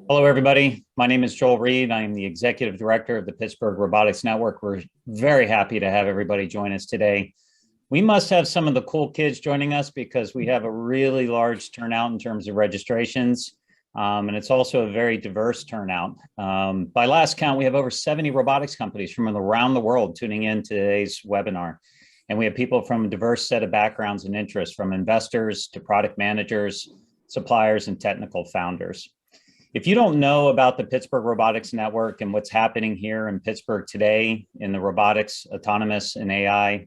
Hello, everybody. My name is Joel Reed. I am the Executive Director of the Pittsburgh Robotics Network. We're very happy to have everybody join us today. We must have some of the cool kids joining us because we have a really large turnout in terms of registrations. And it's also a very diverse turnout. By last count, we have over 70 robotics companies from around the world tuning in to today's webinar. And we have people from a diverse set of backgrounds and interests, from investors to product managers, suppliers, and technical founders. If you don't know about the Pittsburgh Robotics Network and what's happening here in Pittsburgh today in the robotics, autonomous, and AI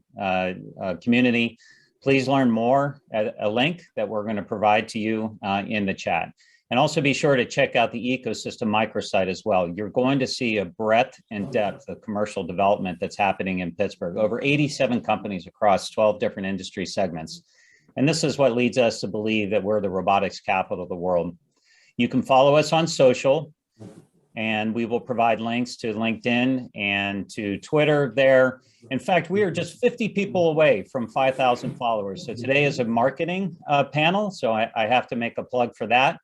community, please learn more at a link that we're going to provide to you in the chat. And also be sure to check out the ecosystem microsite as well. You're going to see a breadth and depth of commercial development that's happening in Pittsburgh. Over 87 companies across 12 different industry segments. And this is what leads us to believe that we're the robotics capital of the world. You can follow us on social, and we will provide links to LinkedIn and to Twitter there. In fact, we are just 50 people away from 5,000 followers. So today is a marketing panel, so I have to make a plug for that.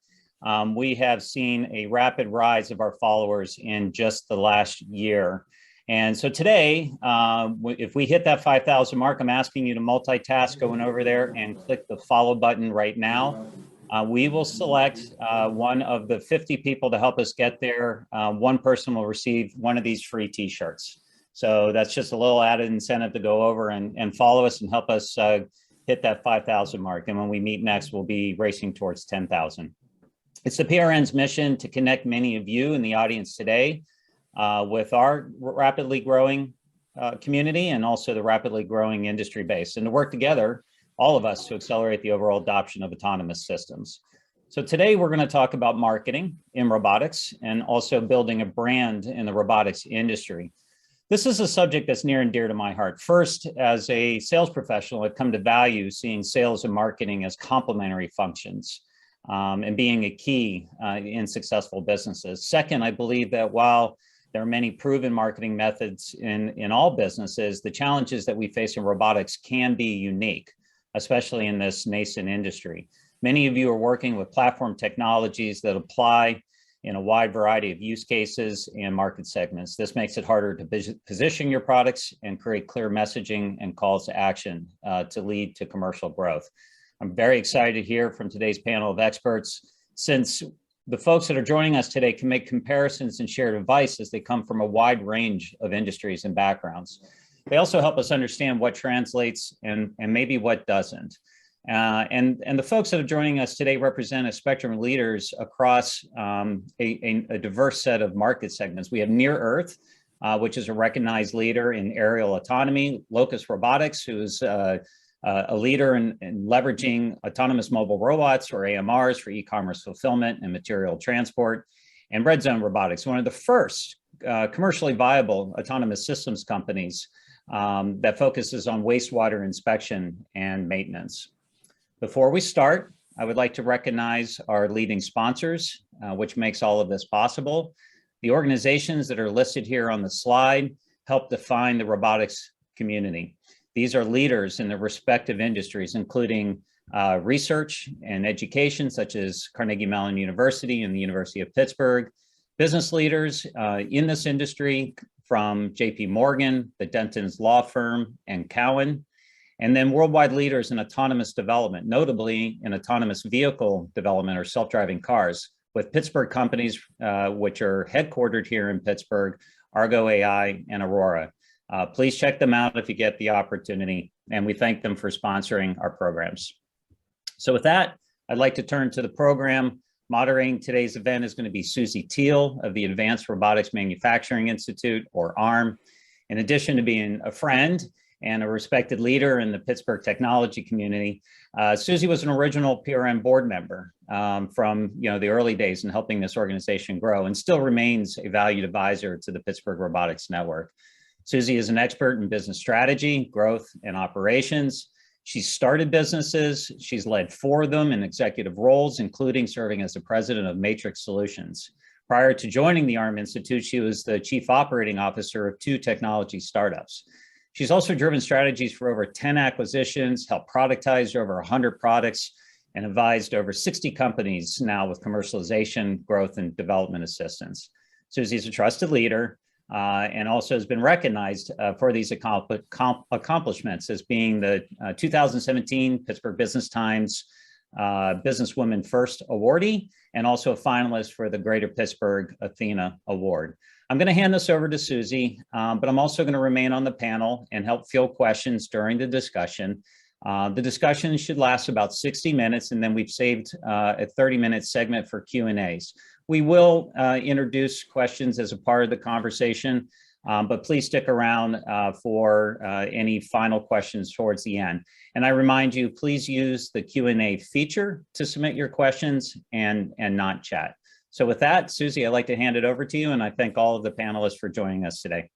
We have seen a rapid rise of our followers in just the last year. And so today, if we hit that 5,000 mark, I'm asking you to multitask, going over there and click the follow button right now. We will select one of the 50 people to help us get there. One person will receive one of these free t-shirts. So that's just a little added incentive to go over and follow us and help us hit that 5,000 mark. And when we meet next, we'll be racing towards 10,000. It's the PRN's mission to connect many of you in the audience today with our rapidly growing community and also the rapidly growing industry base, and to work together, all of us, to accelerate the overall adoption of autonomous systems. So today we're going to talk about marketing in robotics and also building a brand in the robotics industry. This is a subject that's near and dear to my heart. First, as a sales professional, I've come to value seeing sales and marketing as complementary functions and being a key in successful businesses. Second, I believe that while there are many proven marketing methods in all businesses, the challenges that we face in robotics can be unique, especially in this nascent industry. Many of you are working with platform technologies that apply in a wide variety of use cases and market segments. This makes it harder to position your products and create clear messaging and calls to action to lead to commercial growth. I'm very excited to hear from today's panel of experts, since the folks that are joining us today can make comparisons and share advice as they come from a wide range of industries and backgrounds. They also help us understand what translates and maybe what doesn't. And the folks that are joining us today represent a spectrum of leaders across a diverse set of market segments. We have Near Earth, which is a recognized leader in aerial autonomy; Locus Robotics, who is a leader in leveraging autonomous mobile robots, or AMRs, for e-commerce fulfillment and material transport; and Red Zone Robotics, one of the first commercially viable autonomous systems companies that focuses on wastewater inspection and maintenance. Before we start, I would like to recognize our leading sponsors, which makes all of this possible. The organizations that are listed here on the slide help define the robotics community. These are leaders in their respective industries, including research and education, such as Carnegie Mellon University and the University of Pittsburgh; business leaders in this industry from JP Morgan, the Denton's Law Firm, and Cowen; and then worldwide leaders in autonomous development, notably in autonomous vehicle development or self-driving cars, with Pittsburgh companies which are headquartered here in Pittsburgh: Argo AI and Aurora. Please check them out if you get the opportunity, and we thank them for sponsoring our programs. So with that, I'd like to turn to the program. Moderating today's event is going to be Susie Teal of the Advanced Robotics Manufacturing Institute, or ARM. In addition to being a friend and a respected leader in the Pittsburgh technology community, Susie was an original PRM board member from the early days in helping this organization grow, and still remains a valued advisor to the Pittsburgh Robotics Network. Susie is an expert in business strategy, growth, and operations. She's started businesses. She's led 4 of them in executive roles, including serving as the president of Matrix Solutions. Prior to joining the ARM Institute, she was the chief operating officer of 2 technology startups. She's also driven strategies for over 10 acquisitions, helped productize over 100 products, and advised over 60 companies now with commercialization, growth, and development assistance. Susie is a trusted leader and also has been recognized for these accomplishments as being the 2017 Pittsburgh Business Times Businesswoman First Awardee and also a finalist for the Greater Pittsburgh Athena Award. I'm going to hand this over to Susie, but I'm also going to remain on the panel and help field questions during the discussion. The discussion should last about 60 minutes, and then we've saved a 30-minute segment for Q&As. We will introduce questions as a part of the conversation, but please stick around for any final questions towards the end. And I remind you, please use the Q&A feature to submit your questions and not chat. So with that, Susie, I'd like to hand it over to you, and I thank all of the panelists for joining us today.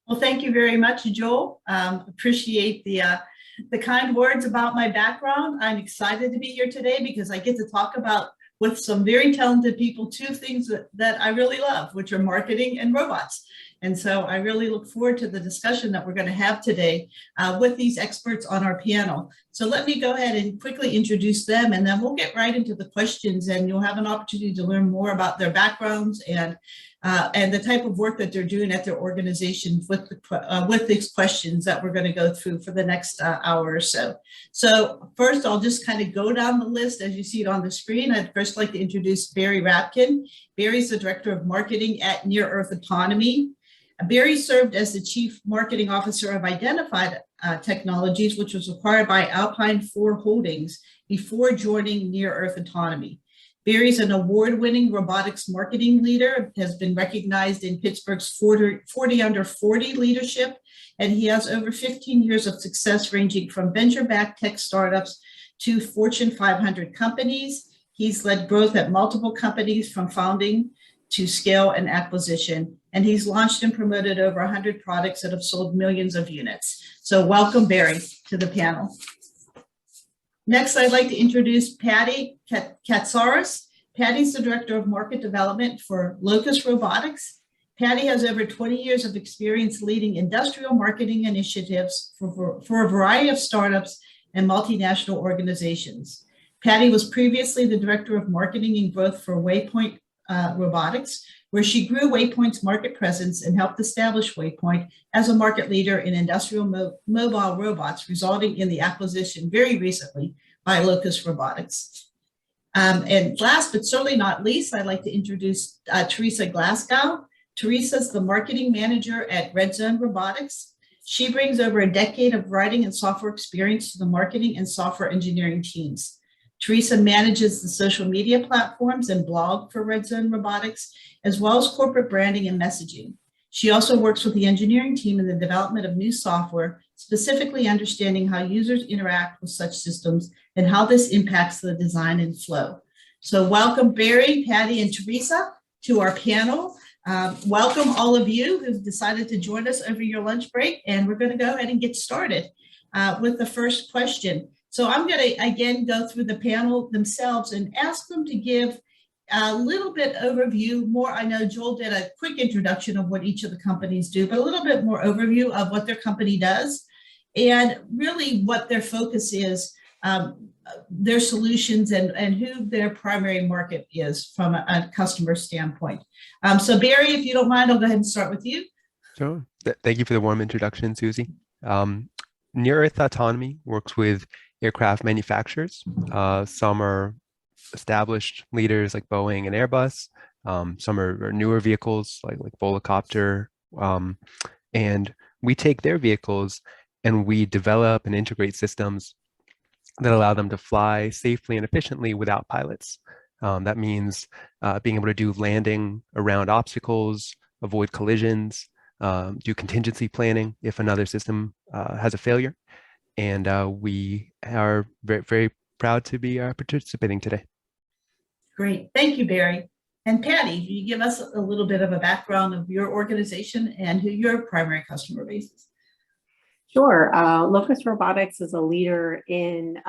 Well, thank you very much, Joel. Appreciate the kind words about my background. I'm excited to be here today because I get to talk about, with some very talented people, two things that I really love, which are marketing and robots. And so I really look forward to the discussion that we're going to have today with these experts on our panel. So let me go ahead and quickly introduce them, and then we'll get right into the questions, and you'll have an opportunity to learn more about their backgrounds and the type of work that they're doing at their organizations with these questions that we're going to go through for the next hour or so. So first, I'll just kind of go down the list as you see it on the screen. I'd first like to introduce Barry Rapkin. Barry's the Director of Marketing at Near Earth Autonomy. Barry served as the Chief Marketing Officer of Identified Technologies, which was acquired by Alpine 4 Holdings before joining Near Earth Autonomy. Barry's an award-winning robotics marketing leader, has been recognized in Pittsburgh's 40 Under 40 leadership, and he has over 15 years of success ranging from venture-backed tech startups to Fortune 500 companies. He's led growth at multiple companies from founding to scale and acquisition, and he's launched and promoted over 100 products that have sold millions of units. So welcome, Barry, to the panel. Next, I'd like to introduce Patty Katsaris. Patty's the Director of Market Development for Locus Robotics. Patty has over 20 years of experience leading industrial marketing initiatives for a variety of startups and multinational organizations. Patty was previously the Director of Marketing and Growth for Waypoint Robotics, where she grew Waypoint's market presence and helped establish Waypoint as a market leader in industrial mobile robots, resulting in the acquisition very recently by Locus Robotics. And last but certainly not least, I'd like to introduce Teresa Glasgow. Teresa's the marketing manager at Red Zone Robotics. She brings over a decade of writing and software experience to the marketing and software engineering teams. Teresa manages the social media platforms and blog for Red Zone Robotics, as well as corporate branding and messaging. She also works with the engineering team in the development of new software, specifically understanding how users interact with such systems and how this impacts the design and flow. So welcome, Barry, Patty, and Teresa to our panel. Welcome all of you who've decided to join us over your lunch break, and we're going to go ahead and get started with the first question. So I'm going to, again, go through the panel themselves and ask them to give a little bit overview more. I know Joel did a quick introduction of what each of the companies do, but a little bit more overview of what their company does and really what their focus is, their solutions and who their primary market is from a customer standpoint. So Barry, if you don't mind, I'll go ahead and start with you. Sure. Thank you for the warm introduction, Susie. Near Earth Autonomy works with aircraft manufacturers. Some are established leaders like Boeing and Airbus. Some are newer vehicles like Volocopter. And we take their vehicles and we develop and integrate systems that allow them to fly safely and efficiently without pilots. That means being able to do landing around obstacles, avoid collisions, do contingency planning if another system has a failure. And we are very, very proud to be participating today. Great. Thank you, Barry. And Patty, can you give us a little bit of a background of your organization and who your primary customer base is? Sure. Locus Robotics is a leader in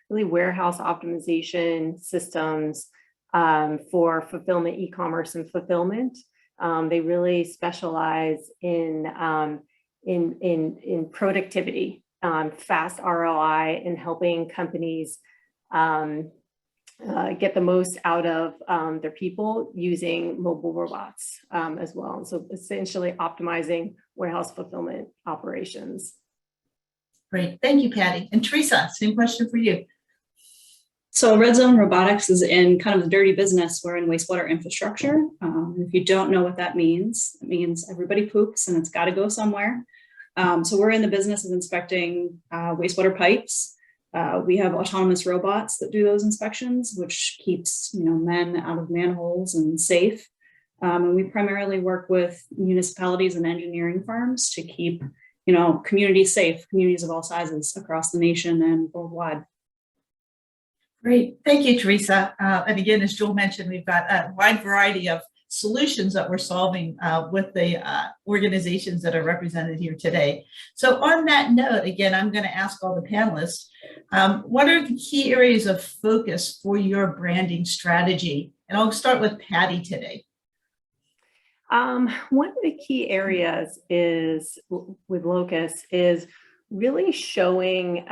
really warehouse optimization systems for fulfillment, e-commerce and fulfillment. They really specialize in productivity, fast ROI, and helping companies get the most out of their people using mobile robots as well. And so essentially optimizing warehouse fulfillment operations. Great, thank you, Patty. And Teresa, same question for you. So Red Zone Robotics is in kind of the dirty business. We're in wastewater infrastructure. If you don't know what that means, it means everybody poops and it's got to go somewhere. So we're in the business of inspecting wastewater pipes. We have autonomous robots that do those inspections, which keeps men out of manholes and safe. And we primarily work with municipalities and engineering firms to keep communities safe, communities of all sizes across the nation and worldwide. Great, thank you, Teresa. And again, as Joel mentioned, we've got a wide variety of solutions that we're solving with the organizations that are represented here today. So on that note, again, I'm going to ask all the panelists, what are the key areas of focus for your branding strategy? And I'll start with Patty today. One of the key areas is with Locus is really showing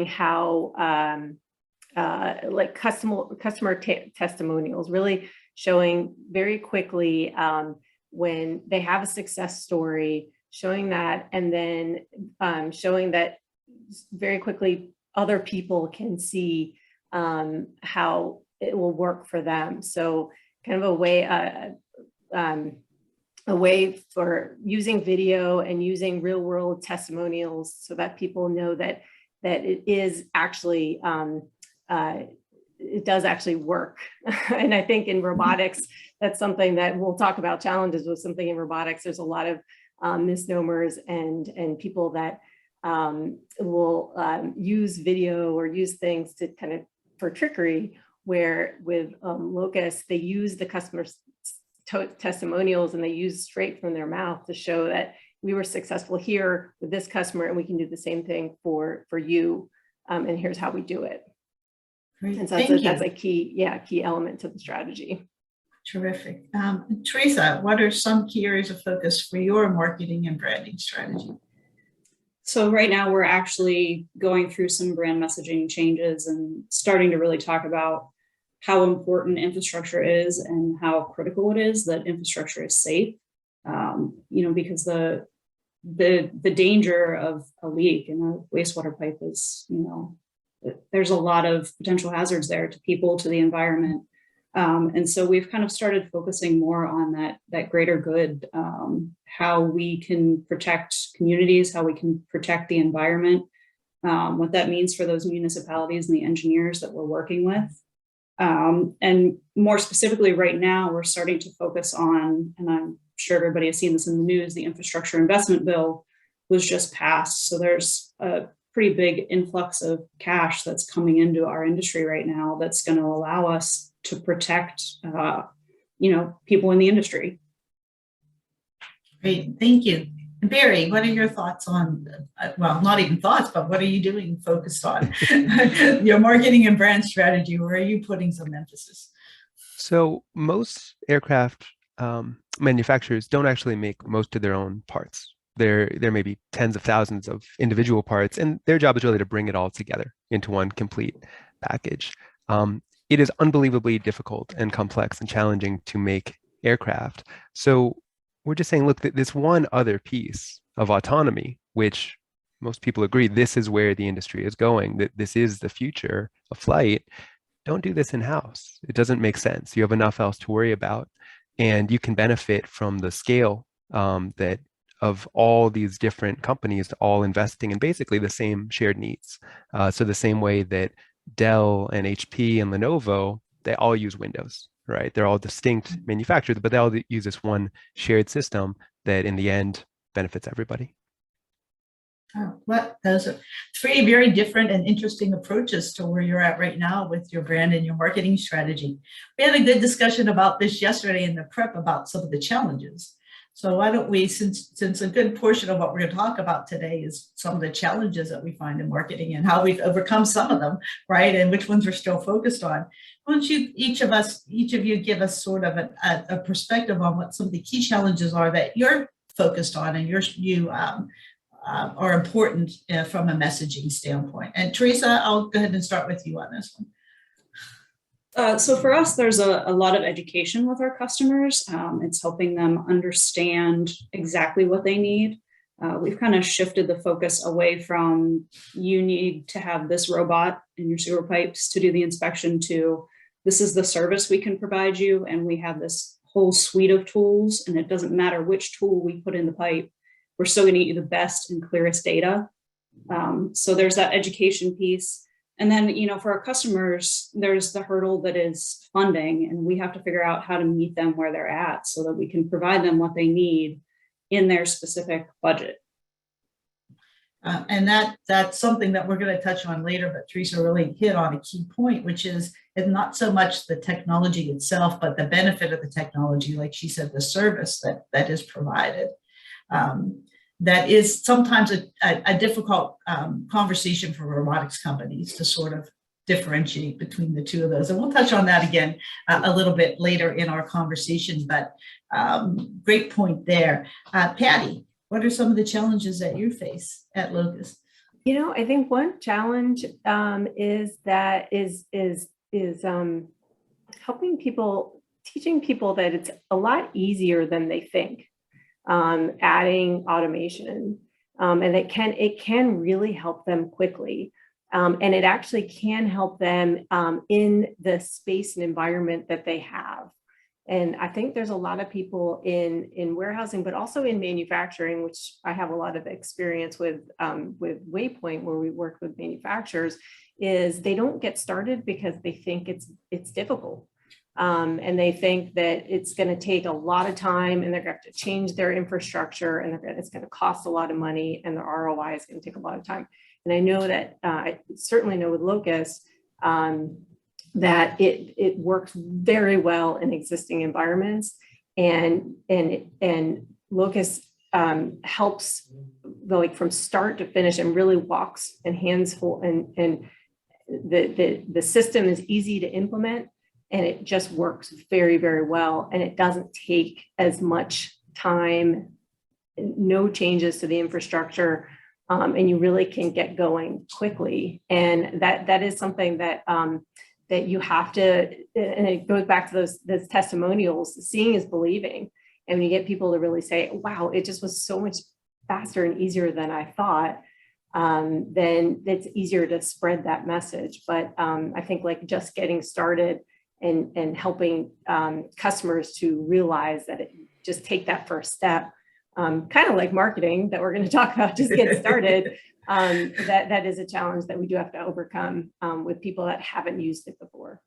how like customer testimonials, really showing very quickly when they have a success story, showing that, and then showing that very quickly other people can see how it will work for them. So kind of a way for using video and using real world testimonials so that people know that it is actually it does actually work. And I think in robotics, that's something that we'll talk about challenges with something in robotics. There's a lot of misnomers and people that will use video or use things to kind of for trickery, where with Locus, they use the customer's testimonials and they use straight from their mouth to show that we were successful here with this customer and we can do the same thing for you. And here's how we do it. Great. And so that's a key element to the strategy. Terrific. Teresa, what are some key areas of focus for your marketing and branding strategy? So right now we're actually going through some brand messaging changes and starting to really talk about how important infrastructure is and how critical it is that infrastructure is safe. Because the danger of a leak in a wastewater pipe is, there's a lot of potential hazards there to people, to the environment. And so we've kind of started focusing more on that greater good, how we can protect communities, how we can protect the environment, what that means for those municipalities and the engineers that we're working with. And more specifically right now, we're starting to focus on, and I'm sure everybody has seen this in the news, the infrastructure investment bill was just passed. So there's a pretty big influx of cash that's coming into our industry right now that's going to allow us to protect, people in the industry. Great, thank you. And Barry, what are your thoughts on, well, not even thoughts, but what are you doing focused on your marketing and brand strategy? Where are you putting some emphasis? So most aircraft manufacturers don't actually make most of their own parts. There may be tens of thousands of individual parts, and their job is really to bring it all together into one complete package. It is unbelievably difficult and complex and challenging to make aircraft. So we're just saying, look, this one other piece of autonomy, which most people agree this is where the industry is going, that this is the future of flight, don't do this in-house. It doesn't make sense. You have enough else to worry about, and you can benefit from the scale that of all these different companies all investing in basically the same shared needs. So the same way that Dell and HP and Lenovo, they all use Windows, right? They're all distinct manufacturers, but they all use this one shared system that in the end benefits everybody. Oh, well, those are three very different and interesting approaches to where you're at right now with your brand and your marketing strategy. We had a good discussion about this yesterday in the prep about some of the challenges. So why don't we, since a good portion of what we're going to talk about today is some of the challenges that we find in marketing and how we've overcome some of them, right? And which ones we're still focused on. Why don't you, each of you give us sort of a perspective on what some of the key challenges are that you're focused on and you are important from a messaging standpoint. And Teresa, I'll go ahead and start with you on this one. So for us, there's a lot of education with our customers. It's helping them understand exactly what they need. We've kind of shifted the focus away from you need to have this robot in your sewer pipes to do the inspection to this is the service we can provide you, and we have this whole suite of tools, and it doesn't matter which tool we put in the pipe, we're still going to get you the best and clearest data. So there's that education piece. And then, for our customers, there's the hurdle that is funding, and we have to figure out how to meet them where they're at so that we can provide them what they need in their specific budget. And that's something that we're going to touch on later, but Teresa really hit on a key point, which is it's not so much the technology itself, but the benefit of the technology, like she said, the service that is provided. That is sometimes a difficult conversation for robotics companies to sort of differentiate between the two of those. And we'll touch on that again a little bit later in our conversation, but great point there. Patty, what are some of the challenges that you face at Locust? I think one challenge is helping people, teaching people that it's a lot easier than they think. Adding automation, and it can really help them quickly, and it actually can help them in the space and environment that they have. And I think there's a lot of people in warehousing, but also in manufacturing, which I have a lot of experience with Waypoint, where we work with manufacturers, is they don't get started because they think it's difficult. And they think that it's going to take a lot of time, and they're going to have to change their infrastructure, and it's going to cost a lot of money, and the ROI is going to take a lot of time. And I know that I certainly know with Locust that it works very well in existing environments, and Locust helps like from start to finish and really walks and hands full, and the system is easy to implement. And it just works very, very well. And it doesn't take as much time, no changes to the infrastructure, and you really can get going quickly. And that is something that that you have to, and it goes back to those testimonials. Seeing is believing. And when you get people to really say, wow, it just was so much faster and easier than I thought, then it's easier to spread that message. But I think like just getting started and helping customers to realize that just take that first step, kind of like marketing that we're going to talk about, just get started. That is a challenge that we do have to overcome with people that haven't used it before.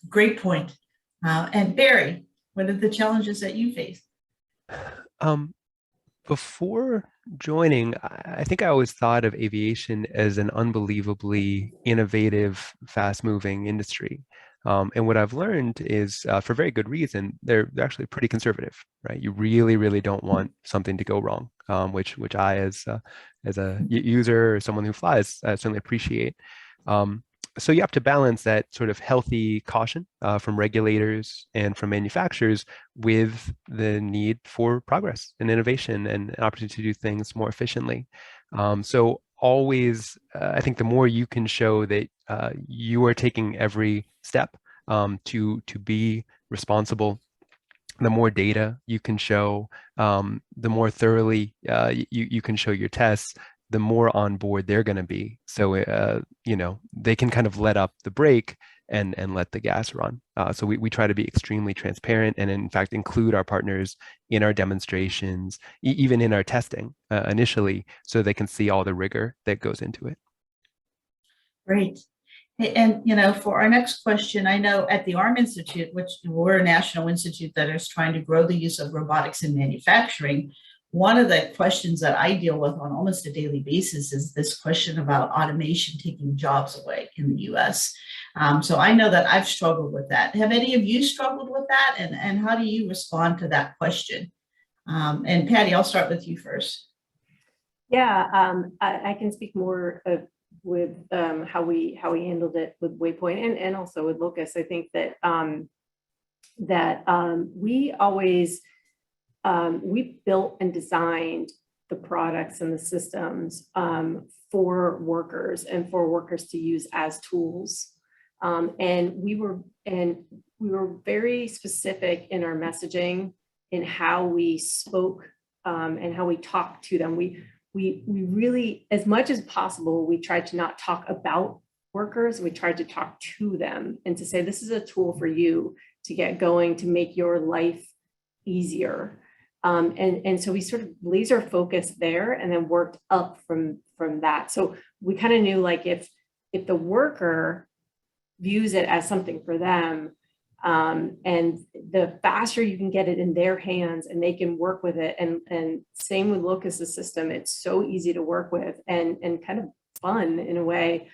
Great point. And Barry, what are the challenges that you face? Before joining, I think I always thought of aviation as an unbelievably innovative, fast-moving industry. And what I've learned is, for very good reason, they're actually pretty conservative, right? You really, really don't want something to go wrong, which I, as a user or someone who flies, certainly appreciate. So you have to balance that sort of healthy caution from regulators and from manufacturers with the need for progress and innovation and an opportunity to do things more efficiently. So always, I think the more you can show that you are taking every step to be responsible, the more data you can show, the more thoroughly you can show your tests, the more on board they're going to be. So, they can kind of let up the brake and let the gas run. So we try to be extremely transparent and in fact include our partners in our demonstrations, even in our testing initially, so they can see all the rigor that goes into it. Great. And, for our next question, I know at the ARM Institute, which we're a national institute that is trying to grow the use of robotics in manufacturing, one of the questions that I deal with on almost a daily basis is this question about automation taking jobs away in the US. So I know that I've struggled with that. Have any of you struggled with that? And how do you respond to that question? And Patty, I'll start with you first. Yeah, I can speak more with how we handled it with Waypoint and also with Locust. I think that we always we built and designed the products and the systems for workers and for workers to use as tools. And we were very specific in our messaging in how we spoke and how we talked to them. We really, as much as possible, we tried to not talk about workers. We tried to talk to them and to say, this is a tool for you to get going, to make your life easier. And so we sort of laser focused there and then worked up from that. So we kind of knew, like, if the worker views it as something for them, and the faster you can get it in their hands and they can work with it, and same with Locus's system, it's so easy to work with and kind of fun in a way,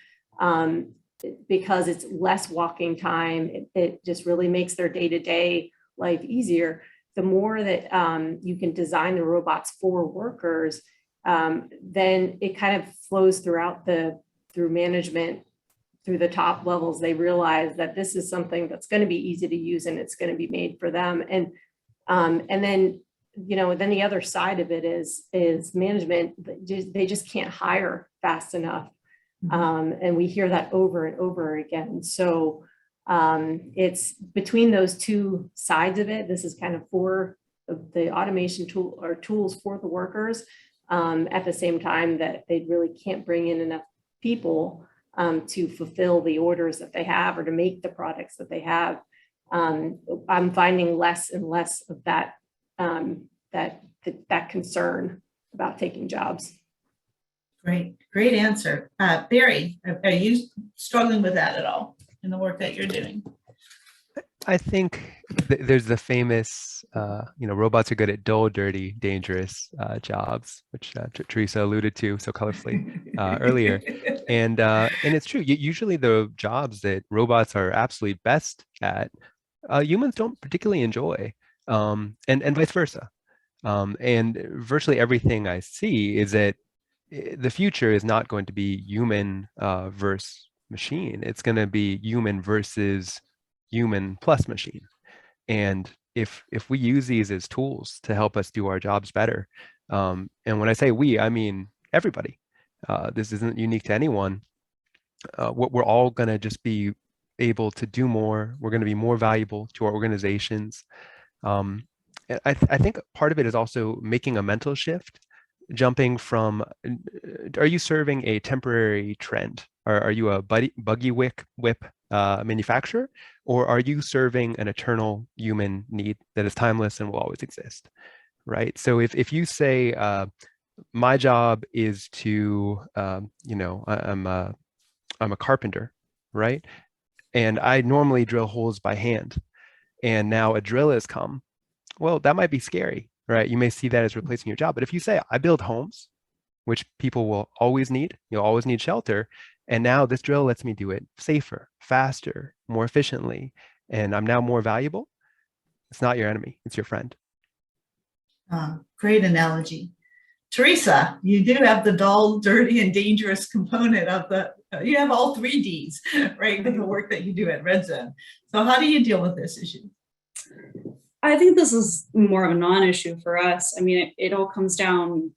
because it's less walking time. It just really makes their day-to-day life easier. The more that you can design the robots for workers, then it kind of flows through management, through the top levels. They realize that this is something that's going to be easy to use and it's going to be made for them. And then, then the other side of it is management. They just can't hire fast enough. And we hear that over and over again. So it's between those two sides of it. This is kind of for the automation tool or tools for the workers, at the same time that they really can't bring in enough people to fulfill the orders that they have or to make the products that they have. I'm finding less and less of that concern about taking jobs. Great answer. Barry, are you struggling with that at all in the work that you're doing? I think there's the famous, robots are good at dull, dirty, dangerous jobs, which Teresa alluded to so colorfully earlier. And it's true. Usually the jobs that robots are absolutely best at, humans don't particularly enjoy, and vice versa. And virtually everything I see is that the future is not going to be human versus machine. It's going to be human versus human plus machine. And if we use these as tools to help us do our jobs better, and when I say we, I mean everybody. This isn't unique to anyone. We're all going to just be able to do more. We're going to be more valuable to our organizations. I think part of it is also making a mental shift, jumping from, are you serving a temporary trend? Are you a buggy whip manufacturer, or are you serving an eternal human need that is timeless and will always exist, right? So if you say, my job is to, I'm a carpenter, right? And I normally drill holes by hand, and now a drill has come. Well, that might be scary, right? You may see that as replacing your job. But if you say, I build homes, which people will always need, you'll always need shelter, and now this drill lets me do it safer, faster, more efficiently, and I'm now more valuable, it's not your enemy, it's your friend. Great analogy. Teresa, you do have the dull, dirty, and dangerous component of you have all 3 Ds, right, with the work that you do at Red Zone. So how do you deal with this issue? I think this is more of a non-issue for us. I mean, it all comes down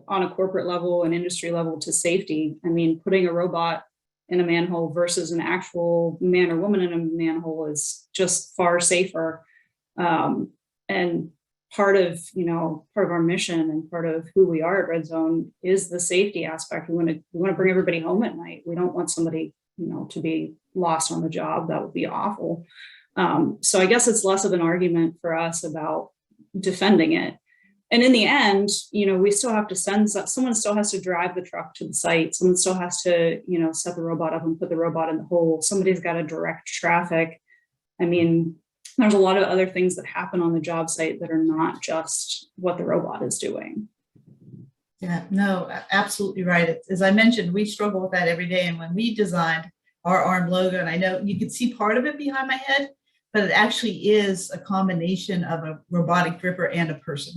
on a corporate level and industry level to safety. I mean, putting a robot in a manhole versus an actual man or woman in a manhole is just far safer. And part of our mission and part of who we are at Red Zone is the safety aspect. We want to bring everybody home at night. We don't want somebody, to be lost on the job. That would be awful. So I guess it's less of an argument for us about defending it. And in the end, we still have to someone still has to drive the truck to the site. Someone still has to, set the robot up and put the robot in the hole. Somebody's got to direct traffic. I mean, there's a lot of other things that happen on the job site that are not just what the robot is doing. Yeah, no, absolutely right. As I mentioned, we struggle with that every day. And when we designed our ARM logo, and I know you can see part of it behind my head, but it actually is a combination of a robotic gripper and a person,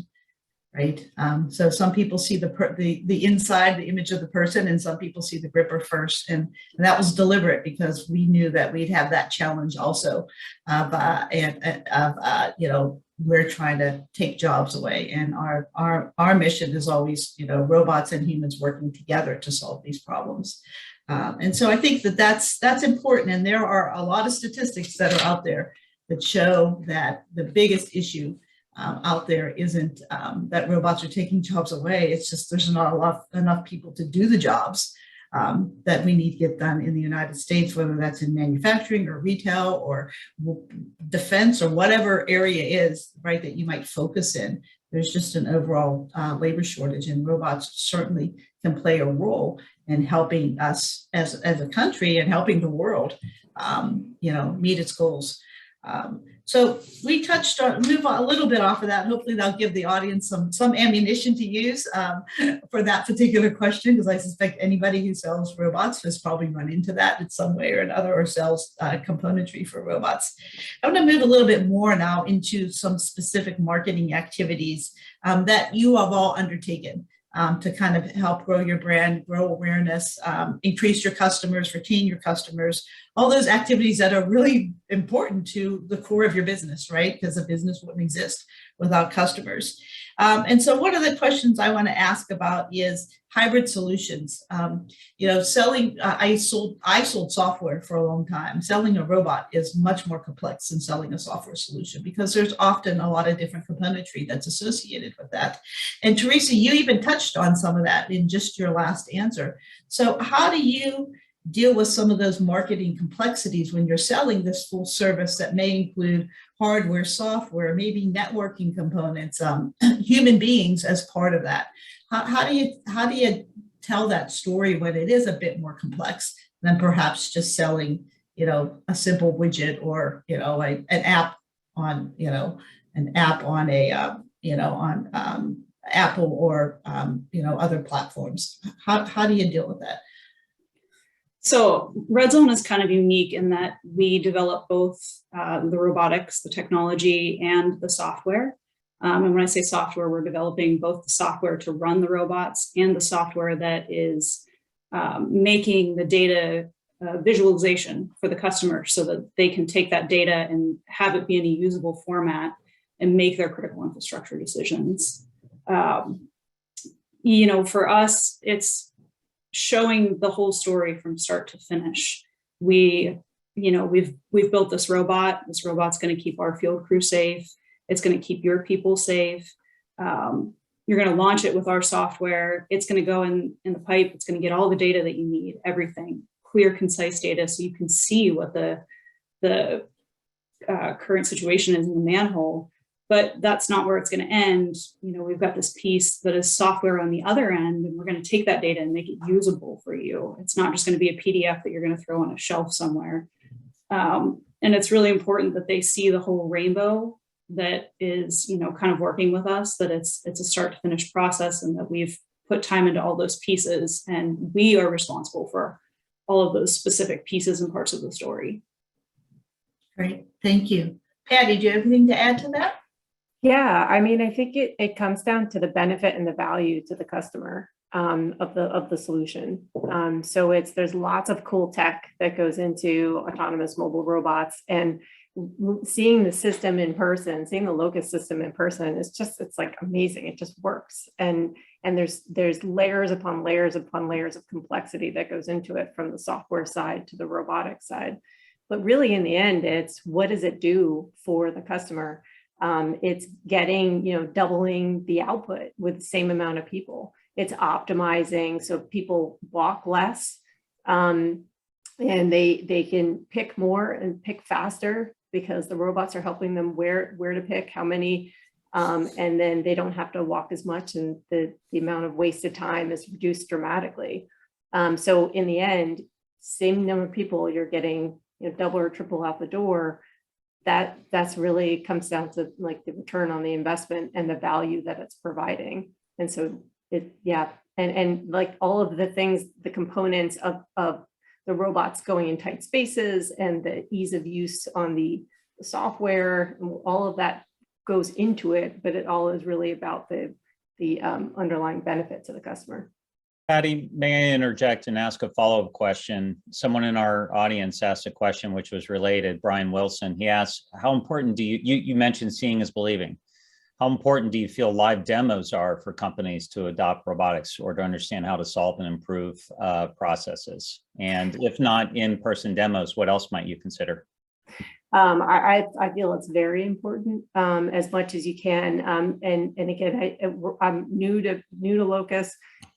right? So some people see the inside, the image of the person, and some people see the gripper first. And that was deliberate because we knew that we'd have that challenge also of we're trying to take jobs away. And our mission is always, robots and humans working together to solve these problems. And so I think that that's important. And there are a lot of statistics that are out there that show that the biggest issue out there isn't that robots are taking jobs away. It's just there's not enough people to do the jobs that we need to get done in the United States, whether that's in manufacturing or retail or defense or whatever area is, right, that you might focus in. There's just an overall labor shortage, and robots certainly can play a role in helping us as a country and helping the world, meet its goals. So we touched on, move on a little bit off of that. Hopefully that'll give the audience some ammunition to use for that particular question, because I suspect anybody who sells robots has probably run into that in some way or another, or sells componentry for robots. I'm going to move a little bit more now into some specific marketing activities that you have all undertaken to kind of help grow your brand, grow awareness, increase your customers, retain your customers, all those activities that are really important to the core of your business, right? Because a business wouldn't exist without customers. And so one of the questions I want to ask about is hybrid solutions. Selling, I sold software for a long time. Selling a robot is much more complex than selling a software solution, because there's often a lot of different componentry that's associated with that. And Teresa, you even touched on some of that in just your last answer. So how do you deal with some of those marketing complexities when you're selling this full service that may include hardware, software, maybe networking components, human beings as part of that? How do you tell that story when it is a bit more complex than perhaps just selling, a simple widget or an app on Apple or other platforms? How do you deal with that? So Red Zone is kind of unique in that we develop both the robotics, the technology, and the software. And when I say software, we're developing both the software to run the robots and the software that is making the data visualization for the customer so that they can take that data and have it be in a usable format and make their critical infrastructure decisions. For us, it's showing the whole story from start to finish. We've built this robot. This robot's going to keep our field crew safe. It's going to keep your people safe. You're going to launch it with our software. It's going to go in the pipe. It's going to get all the data that you need, everything, clear, concise data, so you can see what the current situation is in the manhole. But that's not where it's going to end. We've got this piece that is software on the other end, and we're going to take that data and make it usable for you. It's not just going to be a PDF that you're going to throw on a shelf somewhere. And it's really important that they see the whole rainbow that is, kind of working with us, that it's a start to finish process, and that we've put time into all those pieces, and we are responsible for all of those specific pieces and parts of the story. Great, thank you. Patty, do you have anything to add to that? Yeah, I think it comes down to the benefit and the value to the customer of the solution. So there's lots of cool tech that goes into autonomous mobile robots, and seeing the system in person, seeing the Locus system in person, it's like amazing. It just works, and there's layers upon layers upon layers of complexity that goes into it, from the software side to the robotic side. But really, in the end, it's what does it do for the customer? It's getting, doubling the output with the same amount of people. It's optimizing so people walk less, and they can pick more and pick faster, because the robots are helping them where to pick, how many, and then they don't have to walk as much, and the amount of wasted time is reduced dramatically. So in the end, same number of people, you're getting double or triple out the door. That's really comes down to like the return on the investment and the value that it's providing. And so and like all of the things, the components of the robots going in tight spaces and the ease of use on the software, all of that goes into it, but it all is really about the underlying benefit to the customer. Patty, may I interject and ask a follow-up question? Someone in our audience asked a question which was related, Brian Wilson. He asked, how important do you mentioned seeing is believing. How important do you feel live demos are for companies to adopt robotics or to understand how to solve and improve processes? And if not in-person demos, what else might you consider? I feel it's very important as much as you can. And again, I'm new to Locus,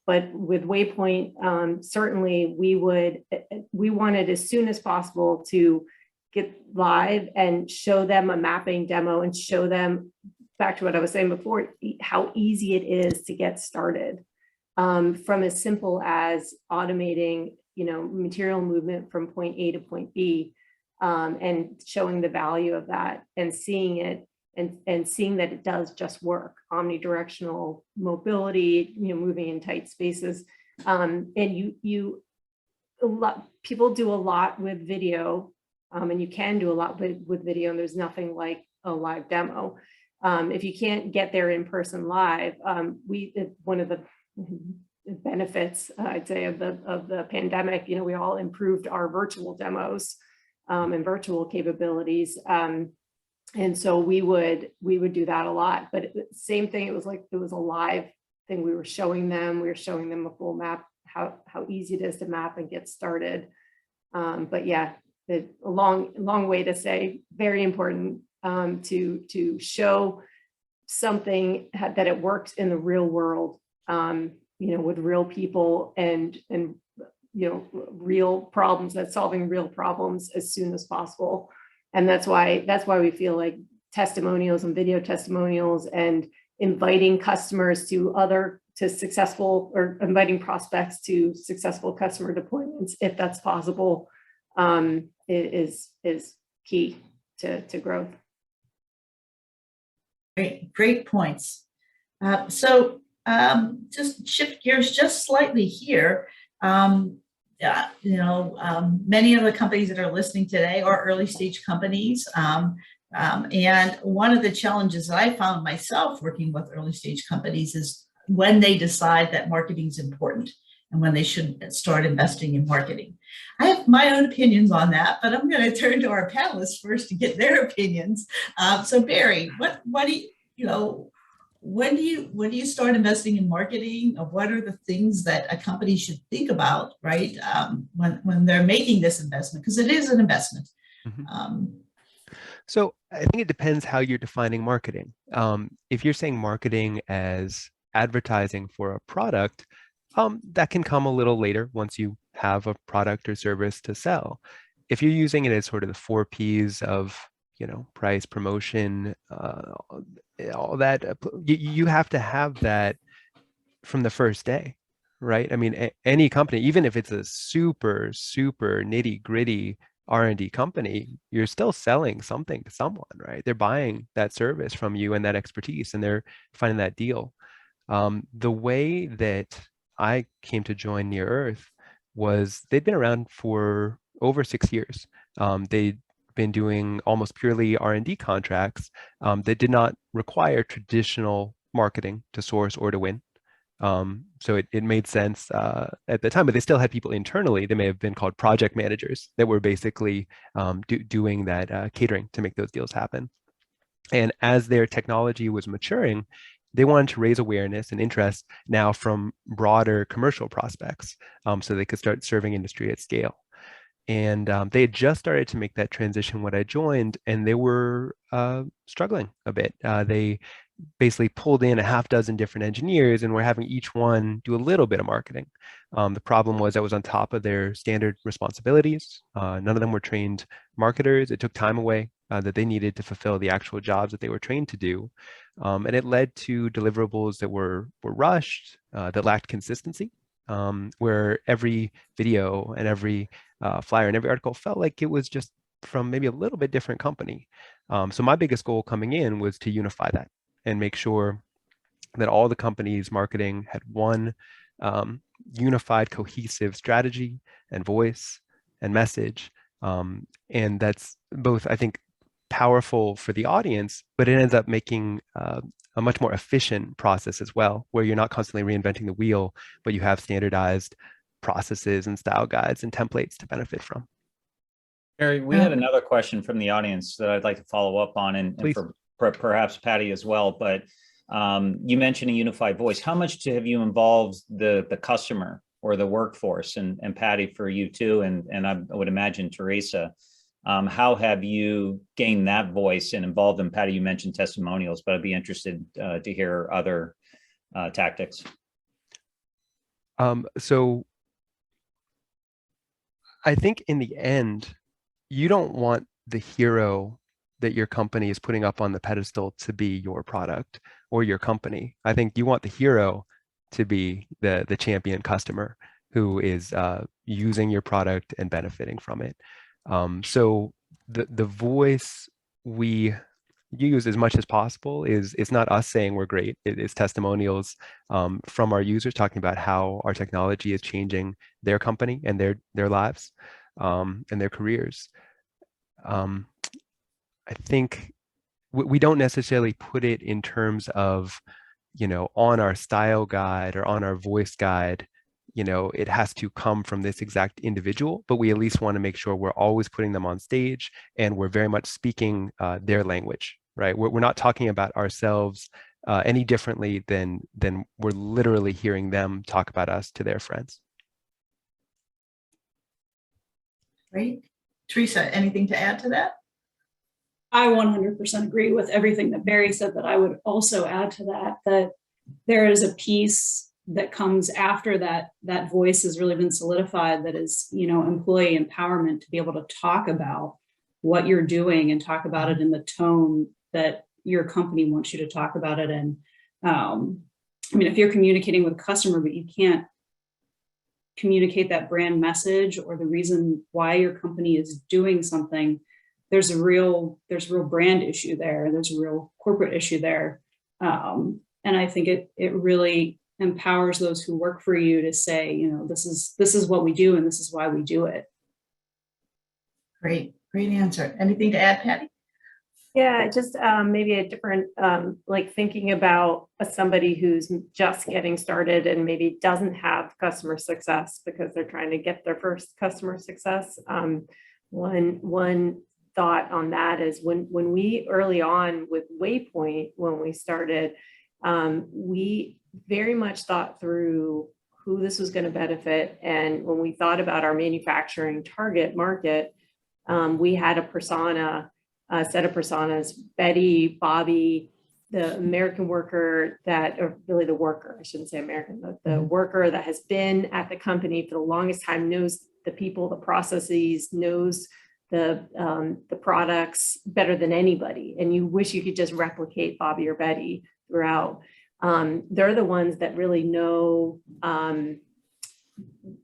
but with Waypoint, certainly we wanted as soon as possible to get live and show them a mapping demo and show them, back to what I was saying before, how easy it is to get started. From as simple as automating, material movement from point A to point B, and showing the value of that and seeing it and seeing that it does just work. Omnidirectional mobility, moving in tight spaces. And people do a lot with video, and you can do a lot with video, and there's nothing like a live demo. If you can't get there in person live, one of the benefits, I'd say, of the pandemic, we all improved our virtual demos and virtual capabilities. And so we would do that a lot, but same thing, it was a live thing. We were showing them a full map, how easy it is to map and get started. But yeah, a long way to say, very important to show something that it works in the real world, with real people and real problems, that's solving real problems as soon as possible. And that's why we feel like testimonials and video testimonials and inviting customers to successful, or inviting prospects to successful customer deployments, if that's possible, is key to growth. Great points. So just shift gears just slightly here. Many of the companies that are listening today are early stage companies. And one of the challenges that I found myself working with early stage companies is when they decide that marketing is important and when they should start investing in marketing. I have my own opinions on that, but I'm going to turn to our panelists first to get their opinions. So Barry, what do you, when do you start investing in marketing? Or what are the things that a company should think about, right? When they're making this investment, because it is an investment. Mm-hmm. So I think it depends how you're defining marketing. If you're saying marketing as advertising for a product, that can come a little later once you have a product or service to sell. If you're using it as sort of the 4 Ps of, price, promotion, all that, you have to have that from the first day, right? I mean, any company, even if it's a super, super nitty gritty R&D company, you're still selling something to someone, right? They're buying that service from you and that expertise, and they're finding that deal. The way that I came to join Near Earth was they'd been around for over 6 years. They'd been doing almost purely R&D contracts that did not require traditional marketing to source or to win. So it made sense at the time, but they still had people internally. They may have been called project managers that were basically doing that catering to make those deals happen. And as their technology was maturing, they wanted to raise awareness and interest now from broader commercial prospects, so they could start serving industry at scale. And they had just started to make that transition when I joined, and they were struggling a bit. They basically pulled in a half dozen different engineers and were having each one do a little bit of marketing. The problem was that was on top of their standard responsibilities. None of them were trained marketers. It took time away that they needed to fulfill the actual jobs that they were trained to do. And it led to deliverables that were rushed, that lacked consistency, where every video and every flyer and every article felt like it was just from maybe a little bit different company. So my biggest goal coming in was to unify that and make sure that all the companies' marketing had one unified, cohesive strategy and voice and message. And that's both, I think, powerful for the audience, but it ends up making a much more efficient process as well, where you're not constantly reinventing the wheel, but you have standardized processes and style guides and templates to benefit from. Harry, we had another question from the audience that I'd like to follow up on, and for perhaps Patty as well. But you mentioned a unified voice. How much have you involved the customer or the workforce? And Patty, for you too, and I would imagine Teresa, how have you gained that voice and involved them? Patty, you mentioned testimonials, but I'd be interested to hear other tactics. So I think in the end, you don't want the hero that your company is putting up on the pedestal to be your product or your company. I think you want the hero to be the champion customer who is using your product and benefiting from it. So the voice we use as much as possible is, it's not us saying we're great. It is testimonials from our users talking about how our technology is changing their company and their lives and their careers. I think we don't necessarily put it in terms of, on our style guide or on our voice guide, it has to come from this exact individual, but we at least want to make sure we're always putting them on stage and we're very much speaking their language, right? We're not talking about ourselves any differently than we're literally hearing them talk about us to their friends. Great. Teresa, anything to add to that? I 100% agree with everything that Barry said, but I would also add to that there is a piece that comes after that voice has really been solidified, that is, employee empowerment, to be able to talk about what you're doing and talk about it in the tone that your company wants you to talk about it in. If you're communicating with a customer, but you can't communicate that brand message or the reason why your company is doing something, there's a real brand issue there. There's a real corporate issue there. And I think it really empowers those who work for you to say, this is what we do and this is why we do it. Great answer. Anything to add, Patty? Yeah, just maybe a different, like thinking about somebody who's just getting started and maybe doesn't have customer success because they're trying to get their first customer success. One thought on that is when we early on with Waypoint, when we started, we very much thought through who this was going to benefit. And when we thought about our manufacturing target market, we had a set of personas: Betty, Bobby, the American worker or really the worker, I shouldn't say American, but the worker that has been at the company for the longest time, knows the people, the processes, knows the products better than anybody. And you wish you could just replicate Bobby or Betty throughout. They're the ones that really know,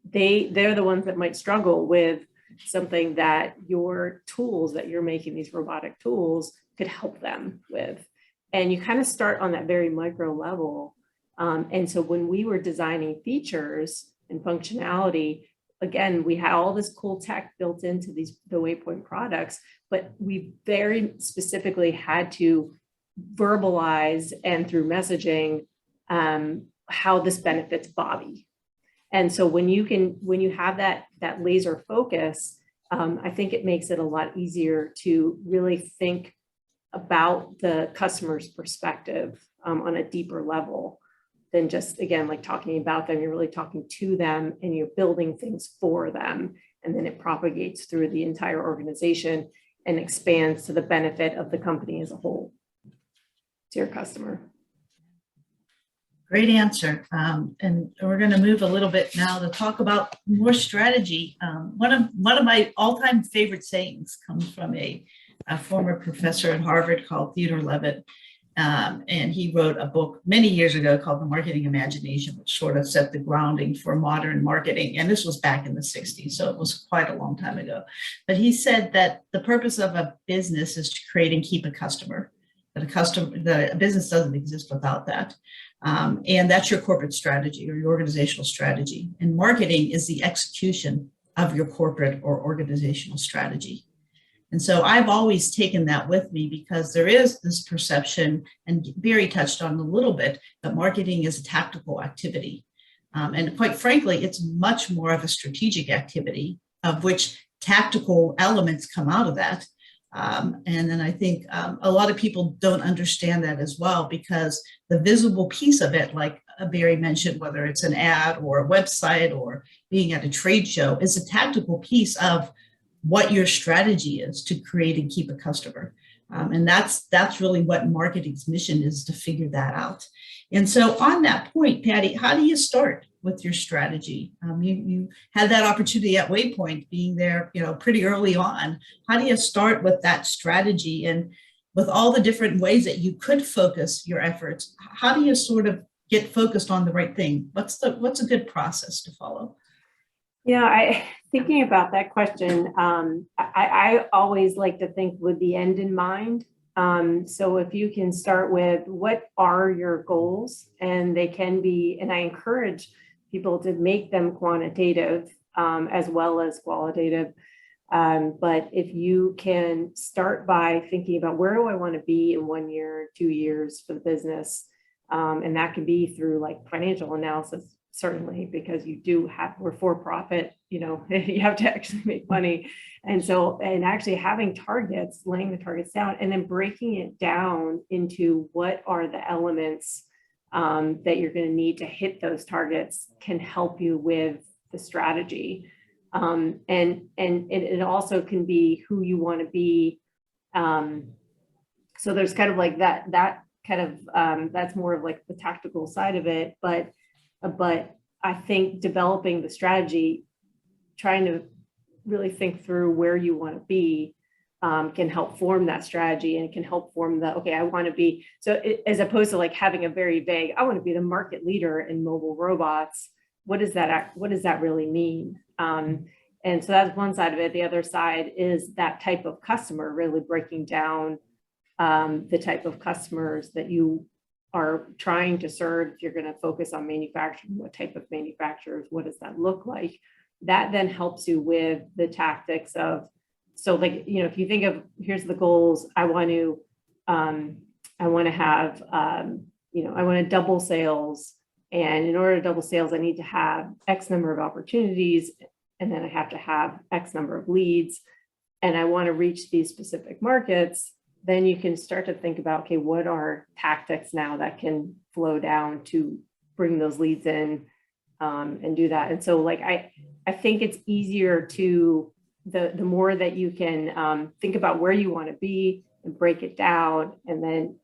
they're the ones that might struggle with something that your tools that you're making, these robotic tools, could help them with. And you kind of start on that very micro level. And so when we were designing features and functionality, again, we had all this cool tech built into the Waypoint products, but we very specifically had to verbalize and through messaging how this benefits Bobby. And so when you have that laser focus, I think it makes it a lot easier to really think about the customer's perspective on a deeper level than just, again, like talking about them. You're really talking to them and you're building things for them. And then it propagates through the entire organization and expands to the benefit of the company as a whole, to your customer. Great answer. And we're going to move a little bit now to talk about more strategy. One of my all-time favorite sayings comes from a former professor at Harvard called Theodore Levitt. And he wrote a book many years ago called The Marketing Imagination, which sort of set the grounding for modern marketing. And this was back in the 60s, so it was quite a long time ago. But he said that the purpose of a business is to create and keep a customer. That a business doesn't exist without that. And that's your corporate strategy or your organizational strategy. And marketing is the execution of your corporate or organizational strategy. And so I've always taken that with me, because there is this perception, and Barry touched on a little bit, that marketing is a tactical activity. And quite frankly, it's much more of a strategic activity, of which tactical elements come out of that. And then I think a lot of people don't understand that as well, because the visible piece of it, like Barry mentioned, whether it's an ad or a website or being at a trade show, is a tactical piece of what your strategy is to create and keep a customer. And that's really what marketing's mission is, to figure that out. And so on that point, Patty, how do you start with your strategy? You had that opportunity at Waypoint, being there, pretty early on. How do you start with that strategy? And with all the different ways that you could focus your efforts, how do you sort of get focused on the right thing? What's a good process to follow? Thinking about that question, I always like to think with the end in mind. So if you can start with, what are your goals? And they can be, and I encourage people to make them quantitative as well as qualitative. But if you can start by thinking about, where do I want to be in 1 year, 2 years for the business? And that can be through like financial analysis, certainly, because we're for profit, you have to actually make money. And so, and actually having targets, laying the targets down, and then breaking it down into what are the elements that you're going to need to hit those targets, can help you with the strategy. And it also can be who you want to be. So there's kind of like that kind of, that's more of like the tactical side of it. But I think developing the strategy, trying to really think through where you want to be, can help form that strategy, and it can help form I want to be, as opposed to like having a very vague, I want to be the market leader in mobile robots. What does that really mean? And so that's one side of it. The other side is that type of customer, really breaking down the type of customers that you are trying to serve. If you're going to focus on manufacturing, what type of manufacturers, what does that look like? That then helps you with the tactics of, so like, if you think of, here's the goals, I want to have, I want to double sales. And in order to double sales, I need to have X number of opportunities, and then I have to have X number of leads, and I want to reach these specific markets. Then you can start to think about, okay, what are tactics now that can flow down to bring those leads in and do that. And so like, I think it's easier to, the more that you can think about where you want to be and break it down, and then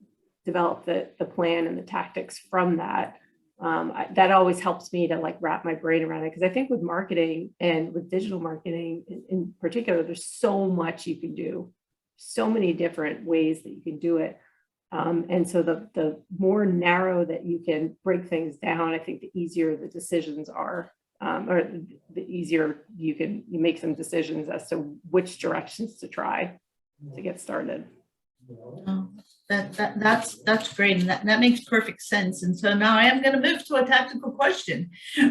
develop the plan and the tactics from that. That always helps me to like wrap my brain around it. Because I think with marketing, and with digital marketing in particular, there's so much you can do. So many different ways that you can do it. And so the more narrow that you can break things down, I think the easier the decisions are, or the easier you make some decisions as to which directions to try to get started. Oh, that's great. And that makes perfect sense. And so now I am going to move to a tactical question.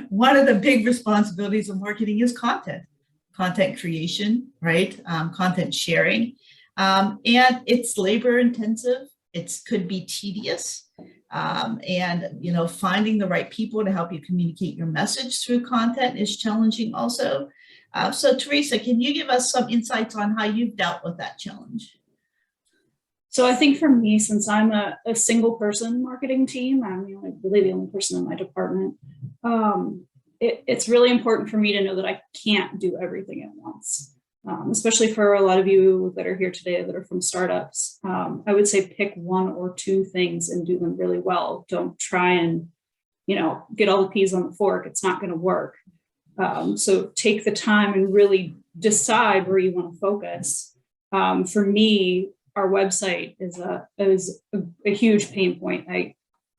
One of the big responsibilities of marketing is content creation, right? Content sharing. And it's labor intensive. It could be tedious. And, finding the right people to help you communicate your message through content is challenging also. So Teresa, can you give us some insights on how you've dealt with that challenge? So I think for me, since I'm a single person marketing team, I'm really the only person in my department. It's really important for me to know that I can't do everything at once. Especially for a lot of you that are here today that are from startups, I would say pick one or two things and do them really well. Don't try and, get all the peas on the fork. It's not going to work. So take the time and really decide where you want to focus. For me, our website is a huge pain point.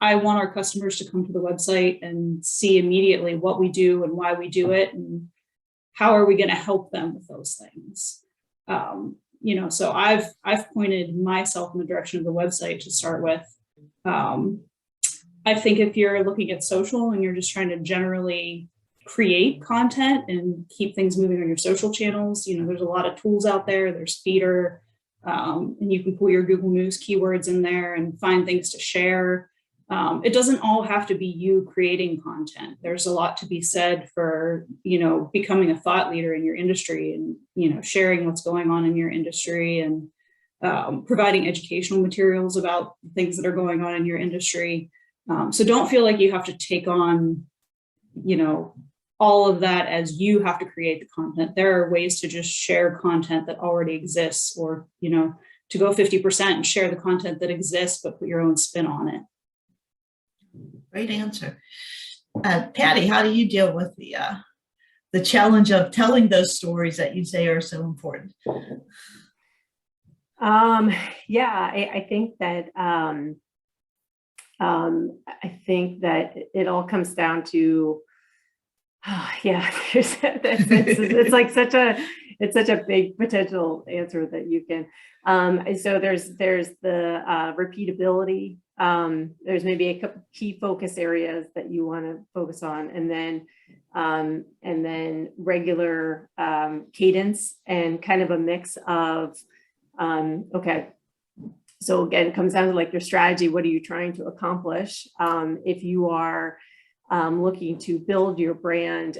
I want our customers to come to the website and see immediately what we do and why we do it, and how are we going to help them with those things? So I've pointed myself in the direction of the website to start with. I think if you're looking at social and you're just trying to generally create content and keep things moving on your social channels. You know, there's a lot of tools out there. There's Feeder, and you can pull your Google News keywords in there and find things to share. It doesn't all have to be you creating content. There's a lot to be said for, you know, becoming a thought leader in your industry and, you know, sharing what's going on in your industry and providing educational materials about things that are going on in your industry. So don't feel like you have to take on, you know, all of that as you have to create the content. There are ways to just share content that already exists, or, you know, to go 50% and share the content that exists, but put your own spin on it. Great answer. Patty, how do you deal with the challenge of telling those stories that you say are so important? Yeah, I think that it all comes down to, yeah, it's like such a big potential answer that you can. So there's the repeatability. There's maybe a couple key focus areas that you want to focus on, and then regular cadence and kind of a mix of okay. So again, it comes down to like your strategy. What are you trying to accomplish? If you are looking to build your brand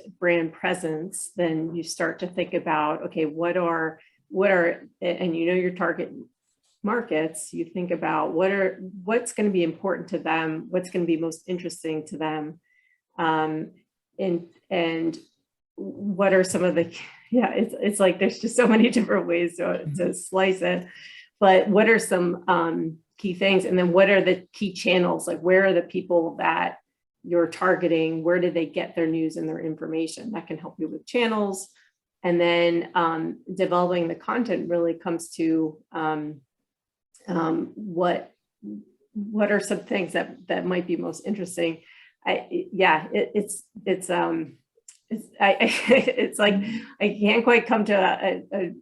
presence, then you start to think about, okay, what are, and you know your target markets, you think about what's going to be important to them, what's going to be most interesting to them, and what are some of the, yeah, it's like there's just so many different ways to slice it, but what are some key things, and then what are the key channels, like where are the people that you're targeting, where do they get their news and their information? That can help you with channels. And then developing the content really comes to what are some things that might be most interesting. It's like I can't quite come to a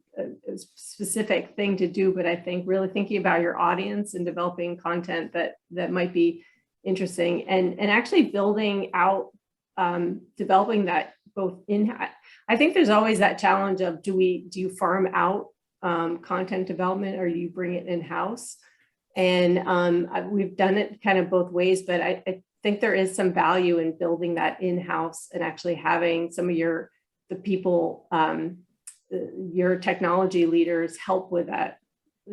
specific thing to do, but I think really thinking about your audience and developing content that might be interesting, and actually building out, developing that both in. I think there's always that challenge of do you farm out content development, or you bring it in-house? And we've done it kind of both ways, but I think there is some value in building that in-house and actually having some of the people, your technology leaders help with that,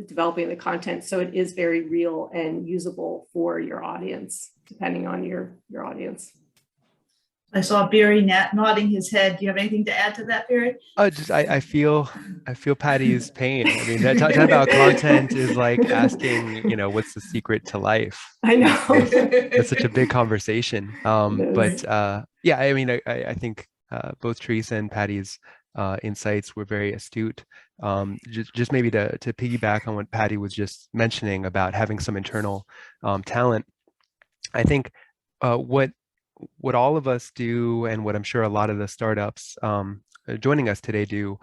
developing the content, so it is very real and usable for your audience, depending on your audience. I saw Barry nodding his head. Do you have anything to add to that, Barry? I feel Patty's pain. I mean, talking about content is like asking, you know, what's the secret to life? I know. It's such a big conversation. But yeah, I mean, I think both Teresa and Patty's insights were very astute. Just maybe to piggyback on what Patty was just mentioning about having some internal talent, I think what all of us do, and what I'm sure a lot of the startups joining us today do,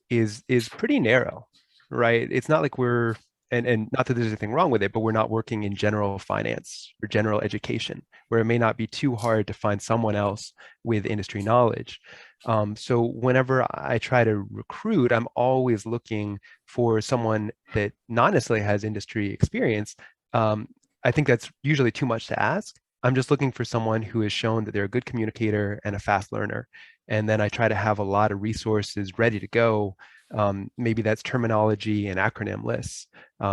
is pretty narrow, right? It's not like we're, and not that there's anything wrong with it, but we're not working in general finance or general education, where it may not be too hard to find someone else with industry knowledge. So whenever I try to recruit, I'm always looking for someone that not necessarily has industry experience. I think that's usually too much to ask. I'm just looking for someone who has shown that they're a good communicator and a fast learner. And then I try to have a lot of resources ready to go. Maybe that's terminology and acronym lists.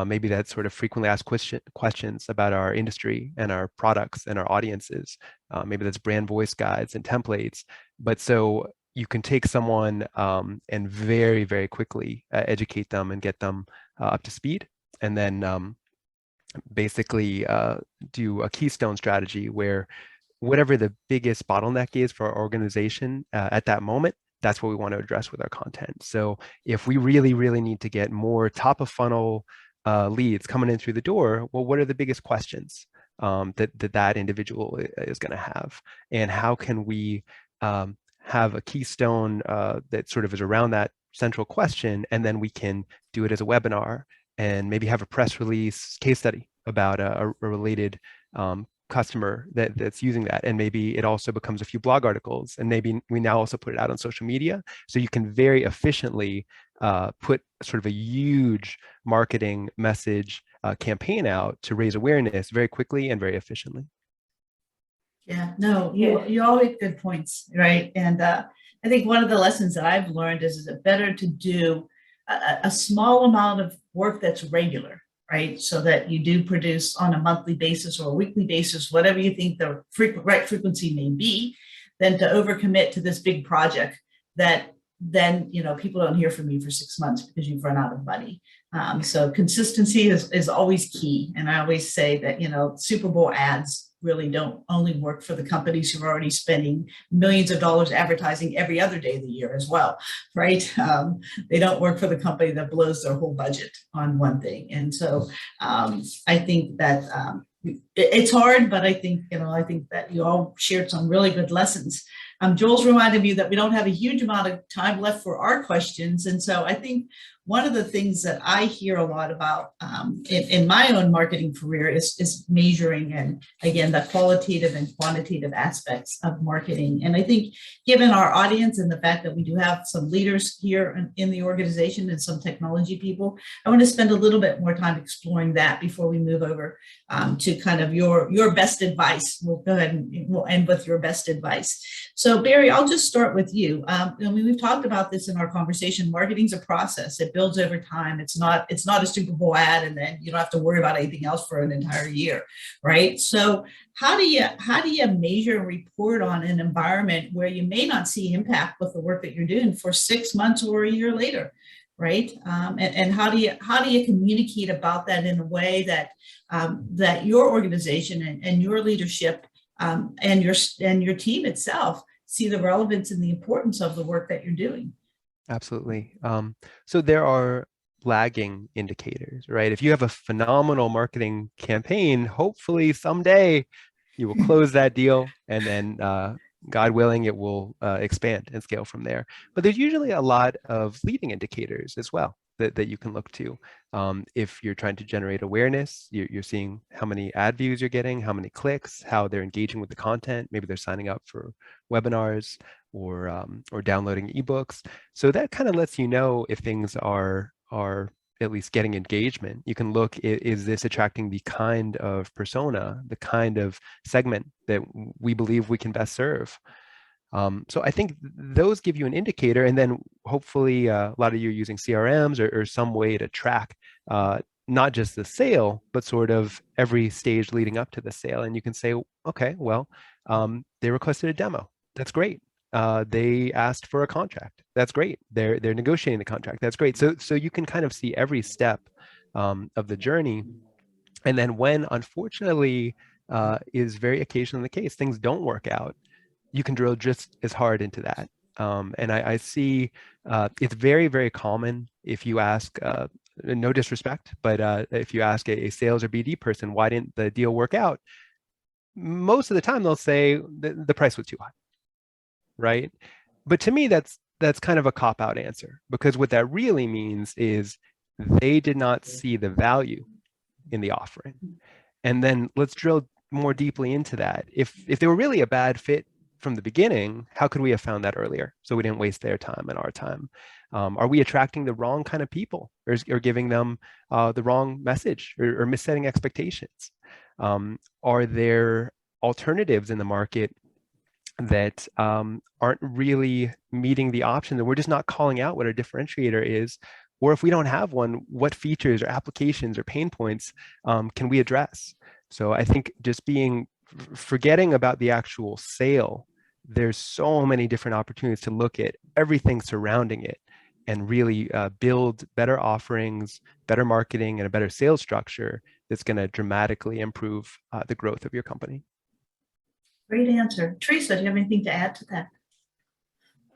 Maybe that's sort of frequently asked questions about our industry and our products and our audiences. Maybe that's brand voice guides and templates. But so you can take someone and very, very quickly educate them and get them up to speed. And then basically do a keystone strategy where whatever the biggest bottleneck is for our organization at that moment, that's what we want to address with our content. So if we really, really need to get more top of funnel leads coming in through the door, well, what are the biggest questions that individual is going to have? And how can we have a keystone that sort of is around that central question, and then we can do it as a webinar and maybe have a press release case study about a related customer that's using that, and maybe it also becomes a few blog articles, and maybe we now also put it out on social media, so you can very efficiently put sort of a huge marketing message campaign out to raise awareness very quickly and very efficiently. Yeah, no, you all make good points, right? And I think one of the lessons that I've learned is it better to do a small amount of work that's regular, right? So that you do produce on a monthly basis or a weekly basis, whatever you think the right frequency may be, than to overcommit to this big project that then, you know, people don't hear from you for 6 months because you've run out of money. So consistency is always key. And I always say that, you know, Super Bowl ads really don't only work for the companies who are already spending millions of dollars advertising every other day of the year as well, right? They don't work for the company that blows their whole budget on one thing. And so I think that it's hard, but I think that you all shared some really good lessons. Joel's reminded me that we don't have a huge amount of time left for our questions. And so I think one of the things that I hear a lot about in my own marketing career is measuring, and again, the qualitative and quantitative aspects of marketing. And I think given our audience and the fact that we do have some leaders here in the organization and some technology people, I want to spend a little bit more time exploring that before we move over to kind of your best advice. We'll go ahead and we'll end with your best advice. So Barry, I'll just start with you. I mean, we've talked about this in our conversation. Marketing's a process. It builds over time. It's not a Super Bowl ad and then you don't have to worry about anything else for an entire year, right? So how do you measure and report on an environment where you may not see impact with the work that you're doing for 6 months or a year later, right? And how do you communicate about that in a way that that your organization and your leadership and your team itself see the relevance and the importance of the work that you're doing? Absolutely. So there are lagging indicators, right? If you have a phenomenal marketing campaign, hopefully someday you will close that deal, and then God willing, it will expand and scale from there. But there's usually a lot of leading indicators as well that you can look to. If you're trying to generate awareness, you're seeing how many ad views you're getting, how many clicks, how they're engaging with the content. Maybe they're signing up for webinars or downloading ebooks. So that kind of lets you know if things are at least getting engagement. You can look, is this attracting the kind of persona, the kind of segment that we believe we can best serve? So I think those give you an indicator, and then hopefully a lot of you are using CRMs or some way to track not just the sale, but sort of every stage leading up to the sale. And you can say, okay, well, they requested a demo. That's great. They asked for a contract. That's great. They're negotiating the contract. That's great. So you can kind of see every step of the journey. And then when, unfortunately, is very occasionally the case, things don't work out, you can drill just as hard into that. And I see it's very, very common if you ask, no disrespect, but if you ask a sales or BD person, why didn't the deal work out? Most of the time they'll say the price was too high, right? But to me, that's kind of a cop-out answer, because what that really means is they did not see the value in the offering. And then let's drill more deeply into that. If they were really a bad fit from the beginning, how could we have found that earlier so we didn't waste their time and our time? Are we attracting the wrong kind of people, or giving them the wrong message, or missetting expectations? Are there alternatives in the market that aren't really meeting the option, that we're just not calling out what our differentiator is? Or if we don't have one, what features or applications or pain points can we address? So I think just forgetting about the actual sale, there's so many different opportunities to look at everything surrounding it and really build better offerings, better marketing, and a better sales structure that's going to dramatically improve the growth of your company. Great answer. Teresa, do you have anything to add to that?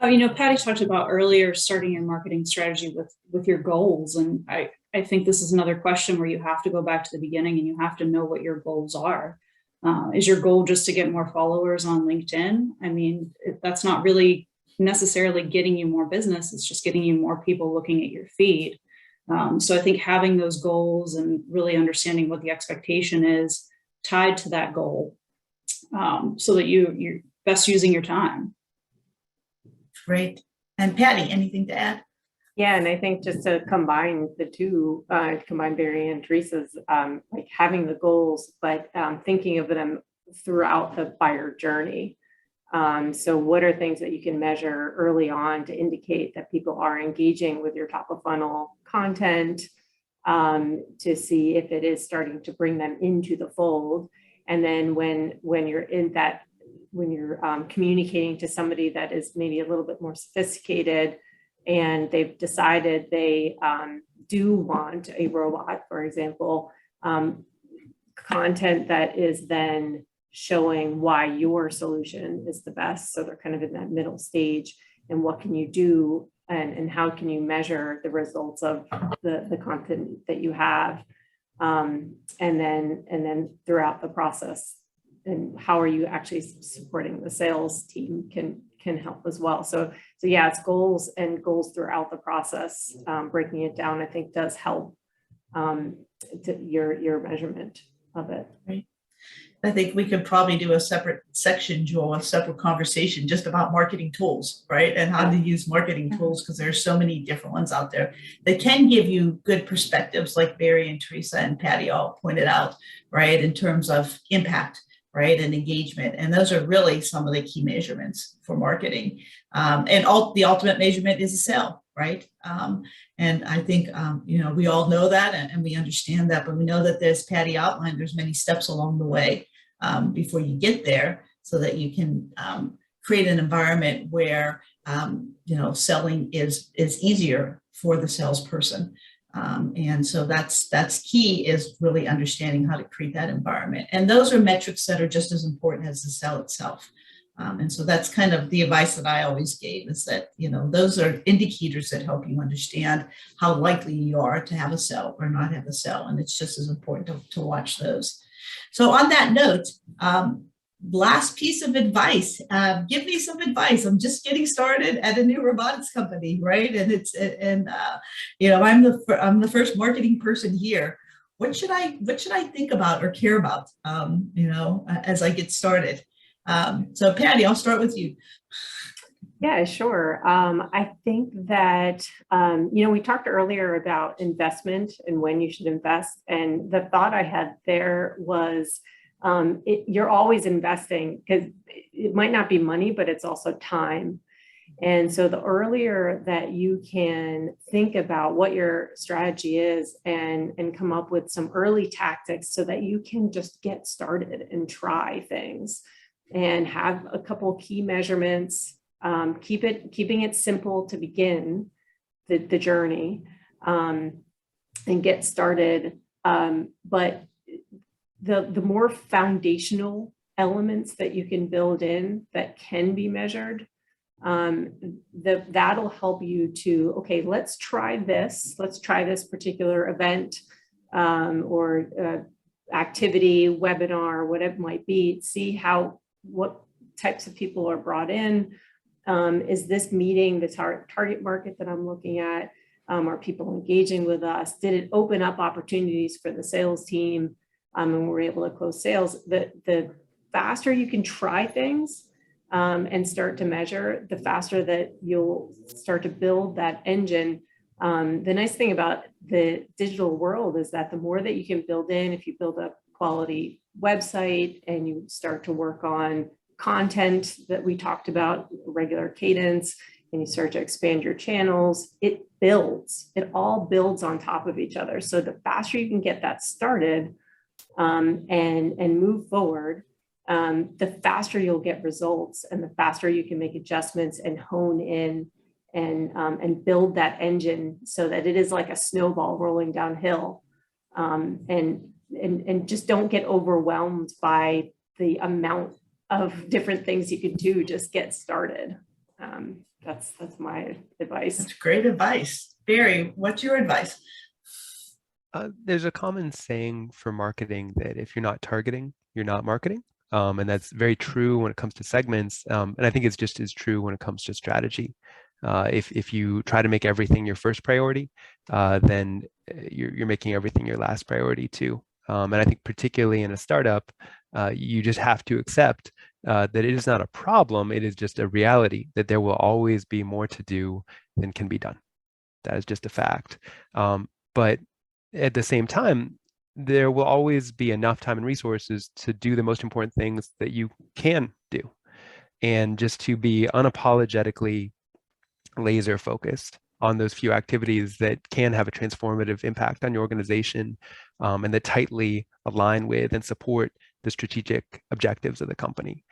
Patty talked about earlier starting your marketing strategy with your goals. And I think this is another question where you have to go back to the beginning and you have to know what your goals are. Is your goal just to get more followers on LinkedIn? I mean, that's not really necessarily getting you more business. It's just getting you more people looking at your feed. So I think having those goals and really understanding what the expectation is tied to that goal so that you're best using your time. Great. And Patty, anything to add? Yeah, and I think just to combine the two, combine Barry and Teresa's, like having the goals, but thinking of them throughout the buyer journey. So what are things that you can measure early on to indicate that people are engaging with your top of funnel content, to see if it is starting to bring them into the fold. And then when you're in that, when you're communicating to somebody that is maybe a little bit more sophisticated, and they've decided they do want a robot, for example, content that is then showing why your solution is the best. So they're kind of in that middle stage, and what can you do, and how can you measure the results of the content that you have, and then throughout the process, and how are you actually supporting the sales team can help as well. So yeah, it's goals throughout the process. Breaking it down, I think, does help to your measurement of it. Right. I think we could probably do a separate section, Joel, a separate conversation just about marketing tools, right? And how to use marketing tools, because there's so many different ones out there that can give you good perspectives, like Barry and Teresa and Patty all pointed out, right? In terms of impact, right, and engagement. And those are really some of the key measurements for marketing. And the ultimate measurement is a sale, right? And I think, we all know that, and we understand that, but we know that there's, Patty outlined, there's many steps along the way before you get there, so that you can create an environment where, selling is easier for the salesperson. And so that's key, is really understanding how to create that environment. And those are metrics that are just as important as the sell itself. And so that's kind of the advice that I always gave, is that, those are indicators that help you understand how likely you are to have a sell or not have a sell. And it's just as important to watch those. So on that note, last piece of advice, give me some advice. I'm just getting started at a new robotics company, right? And I'm the first marketing person here. What should I think about or care about, as I get started? So Patty, I'll start with you. Yeah, sure. I think that, we talked earlier about investment and when you should invest. And the thought I had there was, you're always investing, because it might not be money, but it's also time. And so the earlier that you can think about what your strategy is and come up with some early tactics so that you can just get started and try things and have a couple key measurements, keeping it simple to begin the journey, and get started. But the more foundational elements that you can build in that can be measured, that'll help you to, okay, let's try this particular event, or activity, webinar, whatever it might be, see what types of people are brought in. Is this meeting the target market that I'm looking at? Are people engaging with us? Did it open up opportunities for the sales team? And we're able to close sales. The faster you can try things and start to measure, the faster that you'll start to build that engine. The nice thing about the digital world is that the more that you can build in, if you build a quality website and you start to work on content that we talked about, regular cadence, and you start to expand your channels, it all builds on top of each other. So the faster you can get that started, and move forward, the faster you'll get results, and the faster you can make adjustments and hone in and build that engine so that it is like a snowball rolling downhill, and just don't get overwhelmed by the amount of different things you can do. Just get started. That's my advice. That's great advice. Barry, what's your advice? There's a common saying for marketing that if you're not targeting, you're not marketing. And that's very true when it comes to segments. And I think it's just as true when it comes to strategy. If you try to make everything your first priority, then you're making everything your last priority too. And I think particularly in a startup, you just have to accept that it is not a problem. It is just a reality that there will always be more to do than can be done. That is just a fact. But at the same time, there will always be enough time and resources to do the most important things that you can do. And just to be unapologetically laser focused on those few activities that can have a transformative impact on your organization, and that tightly align with and support the strategic objectives of the company.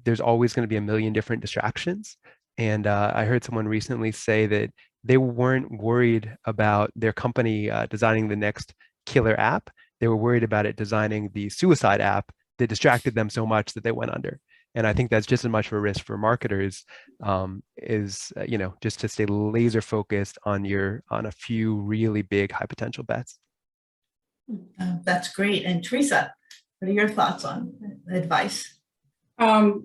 There's always going to be a million different distractions. And I heard someone recently say that they weren't worried about their company designing the next killer app. They were worried about it designing the suicide app that distracted them so much that they went under. And I think that's just as much of a risk for marketers, just to stay laser focused on a few really big high potential bets. That's great. And Teresa, what are your thoughts on advice?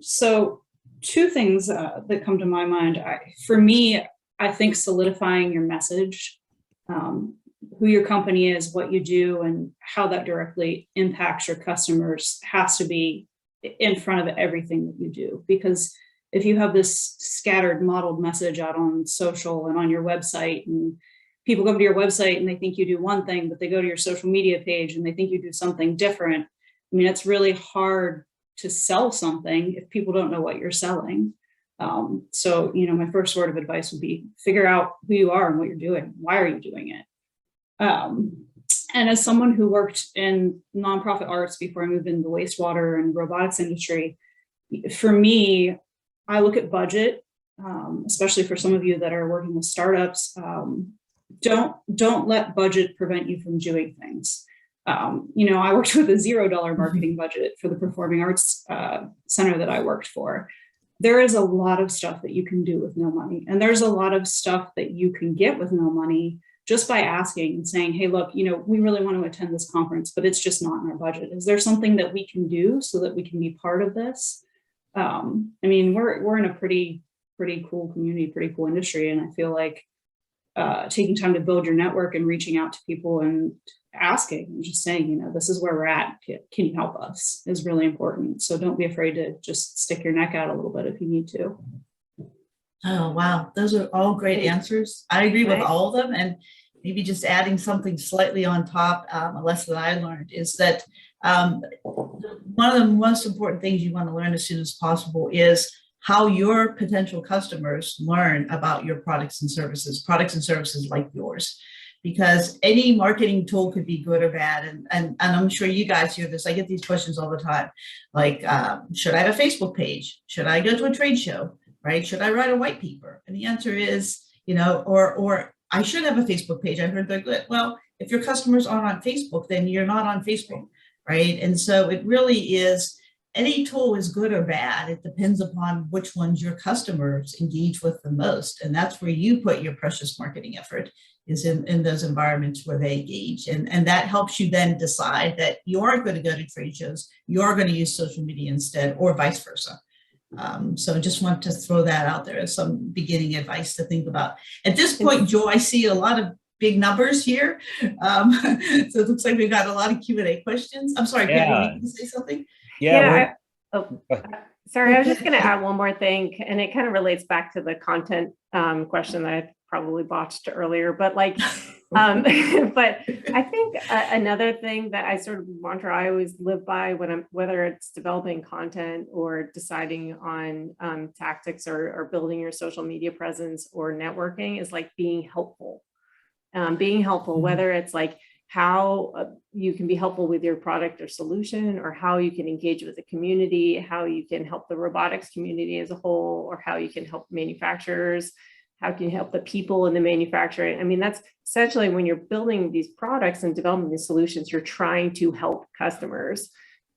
So two things that come to my mind. For me, I think solidifying your message, who your company is, what you do, and how that directly impacts your customers has to be in front of everything that you do. Because if you have this scattered modeled message out on social and on your website, and people go to your website and they think you do one thing, but they go to your social media page and they think you do something different, I mean, it's really hard to sell something if people don't know what you're selling. So, my first word of advice would be figure out who you are and what you're doing. Why are you doing it? And as someone who worked in nonprofit arts before I moved into the wastewater and robotics industry, for me, I look at budget, especially for some of you that are working with startups. Don't let budget prevent you from doing things. I worked with a $0 marketing budget for the performing arts center that I worked for. There is a lot of stuff that you can do with no money. And there's a lot of stuff that you can get with no money just by asking and saying, hey, look, we really want to attend this conference, but it's just not in our budget. Is there something that we can do so that we can be part of this? We're in a pretty cool community, pretty cool industry. And I feel like taking time to build your network and reaching out to people and asking and just saying, this is where we're at. Can you help us is really important. So don't be afraid to just stick your neck out a little bit if you need to. Oh, wow. Those are all great answers. I agree with all of them. And maybe just adding something slightly on top, a lesson that I learned is that one of the most important things you want to learn as soon as possible is how your potential customers learn about your products and services like yours. Because any marketing tool could be good or bad. And I'm sure you guys hear this. I get these questions all the time. Like, should I have a Facebook page? Should I go to a trade show? Right? Should I write a white paper? And the answer is, or I should have a Facebook page. I heard they're good. Well, if your customers aren't on Facebook, then you're not on Facebook, right? And so it really is, any tool is good or bad. It depends upon which ones your customers engage with the most. And that's where you put your precious marketing effort, is in those environments where they engage. And that helps you then decide that you aren't going to go to trade shows, you are going to use social media instead, or vice versa. So just want to throw that out there as some beginning advice to think about. At this point, Joe, I see a lot of big numbers here. So it looks like we've got a lot of Q&A questions. I'm sorry, Pam, you can say something? Sorry, I was just going to add one more thing, and it kind of relates back to the content question that I probably botched earlier, but but I think another thing that I sort of mantra I always live by whether it's developing content or deciding on tactics or building your social media presence or networking is like being helpful. Whether it's like how you can be helpful with your product or solution, or how you can engage with the community, how you can help the robotics community as a whole, or how you can help manufacturers, how can you help the people in the manufacturing? I mean, that's essentially when you're building these products and developing these solutions, you're trying to help customers.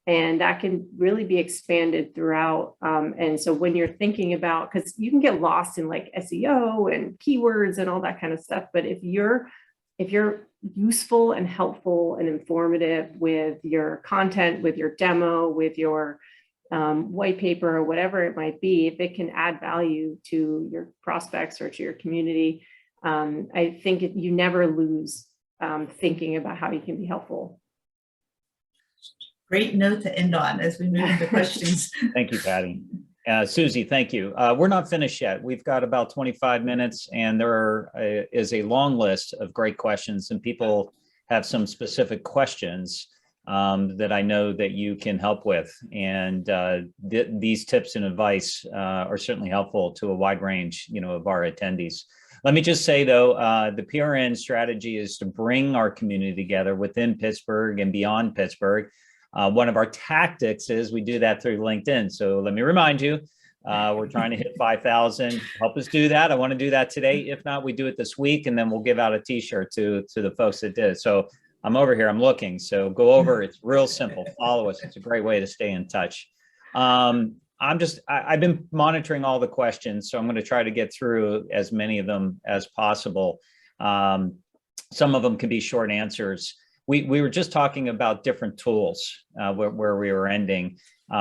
And that can really be expanded throughout. And so when you're thinking about, because you can get lost in like SEO and keywords and all that kind of stuff, but if you're useful and helpful and informative with your content, with your demo, with your white paper or whatever it might be, if it can add value to your prospects or to your community, I think you never lose thinking about how you can be helpful. Great note to end on as we move into questions. Thank you, Patty. Susie, thank you. We're not finished yet. We've got about 25 minutes, and is a long list of great questions, and people have some specific questions that I know that you can help with. And these tips and advice are certainly helpful to a wide range, of our attendees. Let me just say, though, the PRN strategy is to bring our community together within Pittsburgh and beyond Pittsburgh. One of our tactics is we do that through LinkedIn. So let me remind you, we're trying to hit 5,000. Help us do that. I want to do that today. If not, we do it this week, and then we'll give out a T-shirt to the folks that did. So I'm over here. I'm looking. So go over. It's real simple. Follow us. It's a great way to stay in touch. I've been monitoring all the questions, so I'm going to try to get through as many of them as possible. Some of them can be short answers. We were just talking about different tools where we were ending.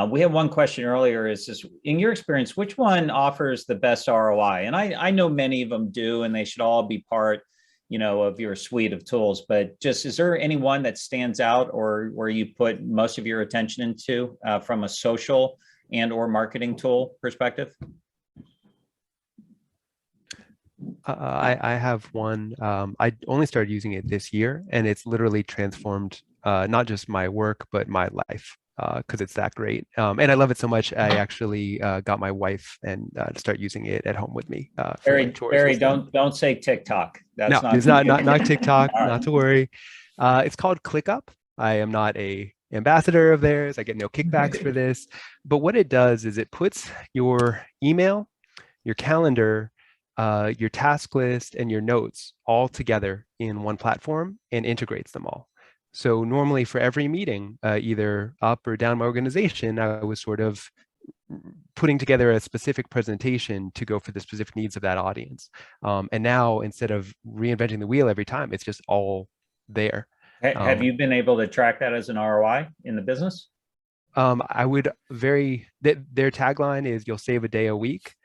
We had one question earlier, is this, in your experience, which one offers the best ROI? And I know many of them do, and they should all be part, of your suite of tools, but just, is there any one that stands out or where you put most of your attention into from a social and or marketing tool perspective? I have one. I only started using it this year, and it's literally transformed not just my work, but my life, because it's that great. And I love it so much, I actually got my wife and to start using it at home with me. Barry, don't say TikTok. That's no, it's not TikTok, not to worry. It's called ClickUp. I am not a ambassador of theirs. I get no kickbacks for this. But what it does is it puts your email, your calendar, your task list, and your notes all together in one platform and integrates them all. So normally for every meeting, either up or down my organization, I was sort of putting together a specific presentation to go for the specific needs of that audience. And now, instead of reinventing the wheel every time, it's just all there. Have you been able to track that as an ROI in the business? I would their tagline is "You'll save a day a week."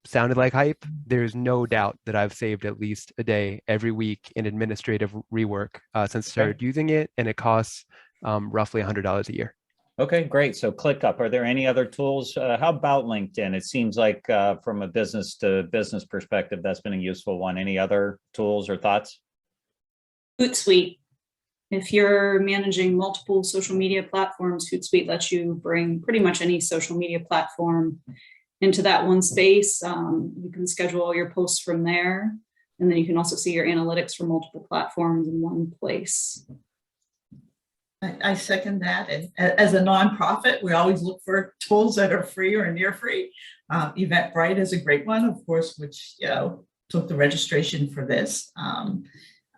Sounded like hype. There's no doubt that I've saved at least a day every week in administrative rework since I started using it, and it costs roughly $100 a year. Okay, great. So ClickUp. Are there any other tools? How about LinkedIn? It seems like from a business to business perspective, that's been a useful one. Any other tools or thoughts? Hootsuite. If you're managing multiple social media platforms, Hootsuite lets you bring pretty much any social media platform into that one space. You can schedule all your posts from there. And then you can also see your analytics for multiple platforms in one place. I second that. And as a nonprofit, we always look for tools that are free or near free. Eventbrite is a great one, of course, which took the registration for this.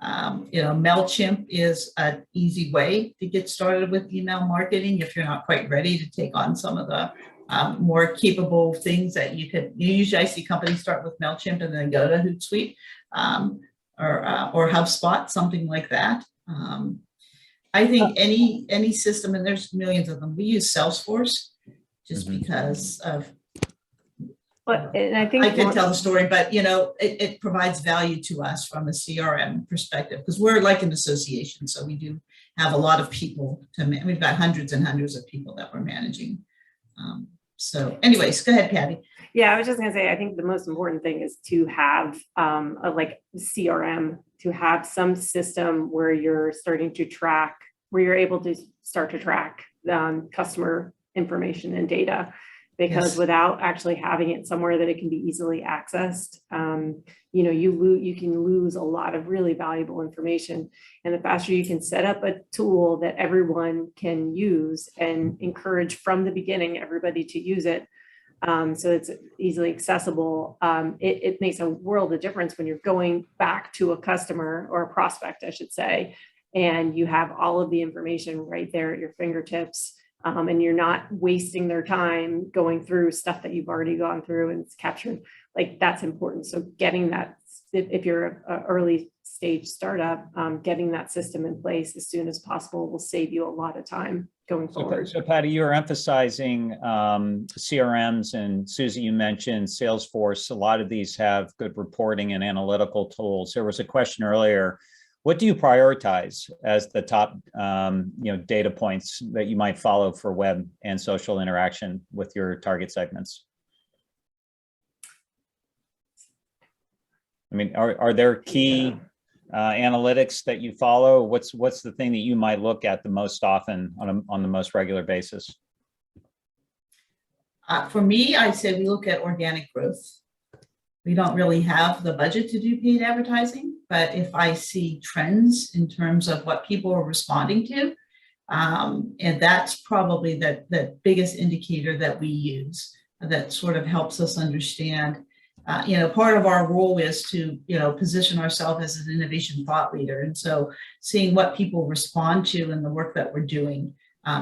MailChimp is an easy way to get started with email marketing if you're not quite ready to take on some of the more capable things that usually I see companies start with MailChimp and then go to Hootsuite or HubSpot, something like that. I think any system, and there's millions of them, we use Salesforce just because of, and I think I can tell the story, but it provides value to us from a CRM perspective because we're like an association. So we do have a lot of people we've got hundreds and hundreds of people that we're managing. So anyways, go ahead, Patty. Yeah, I was just going to say, I think the most important thing is to have like CRM, to have some system where you're starting to track, where you're able to start to track customer information and data. Because without actually having it somewhere that it can be easily accessed, you can lose a lot of really valuable information. And the faster you can set up a tool that everyone can use and encourage from the beginning everybody to use it, so it's easily accessible, it makes a world of difference when you're going back to a customer or a prospect, I should say, and you have all of the information right there at your fingertips. And you're not wasting their time going through stuff that you've already gone through and it's captured. Like that's important. So getting that, if you're an early stage startup, getting that system in place as soon as possible will save you a lot of time going forward. So Patty, you're emphasizing CRMs, and Susie, you mentioned Salesforce. A lot of these have good reporting and analytical tools. There was a question earlier. What do you prioritize as the top data points that you might follow for web and social interaction with your target segments? I mean, are there key analytics that you follow? What's the thing that you might look at the most often on the most regular basis? For me, I'd say we look at organic growth. We don't really have the budget to do paid advertising, but if I see trends in terms of what people are responding to, and that's probably the biggest indicator that we use that sort of helps us understand. Part of our role is to, position ourselves as an innovation thought leader. And so seeing what people respond to in the work that we're doing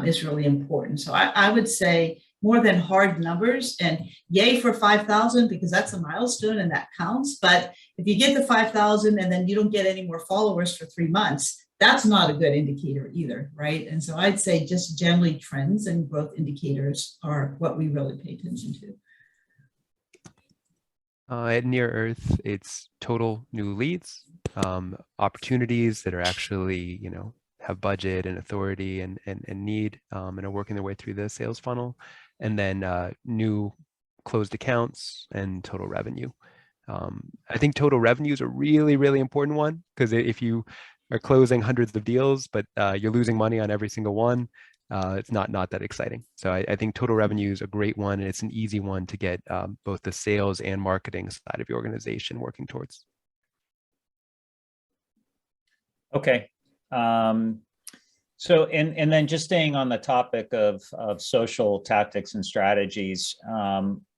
is really important. So I would say more than hard numbers, and yay for 5,000 because that's a milestone and that counts. But if you get to 5,000 and then you don't get any more followers for 3 months, that's not a good indicator either, right? And so I'd say just generally trends and growth indicators are what we really pay attention to. At Near Earth, it's total new leads, opportunities that are actually, have budget and authority and need and are working their way through the sales funnel, and then new closed accounts and total revenue. I think total revenue is a really, really important one, because if you are closing hundreds of deals, but you're losing money on every single one, it's not that exciting. So I think total revenue is a great one, and it's an easy one to get both the sales and marketing side of your organization working towards. Okay. So, and then just staying on the topic of social tactics and strategies,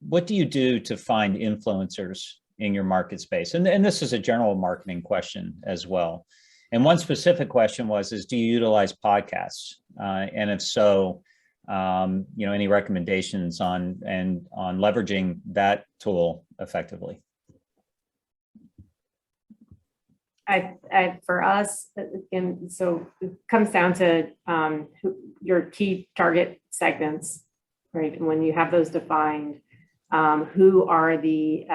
what do you do to find influencers in your market space? And this is a general marketing question as well. And one specific question is do you utilize podcasts? And if so, any recommendations on leveraging that tool effectively? For us, and so it comes down to your key target segments, right? And when you have those defined, who are the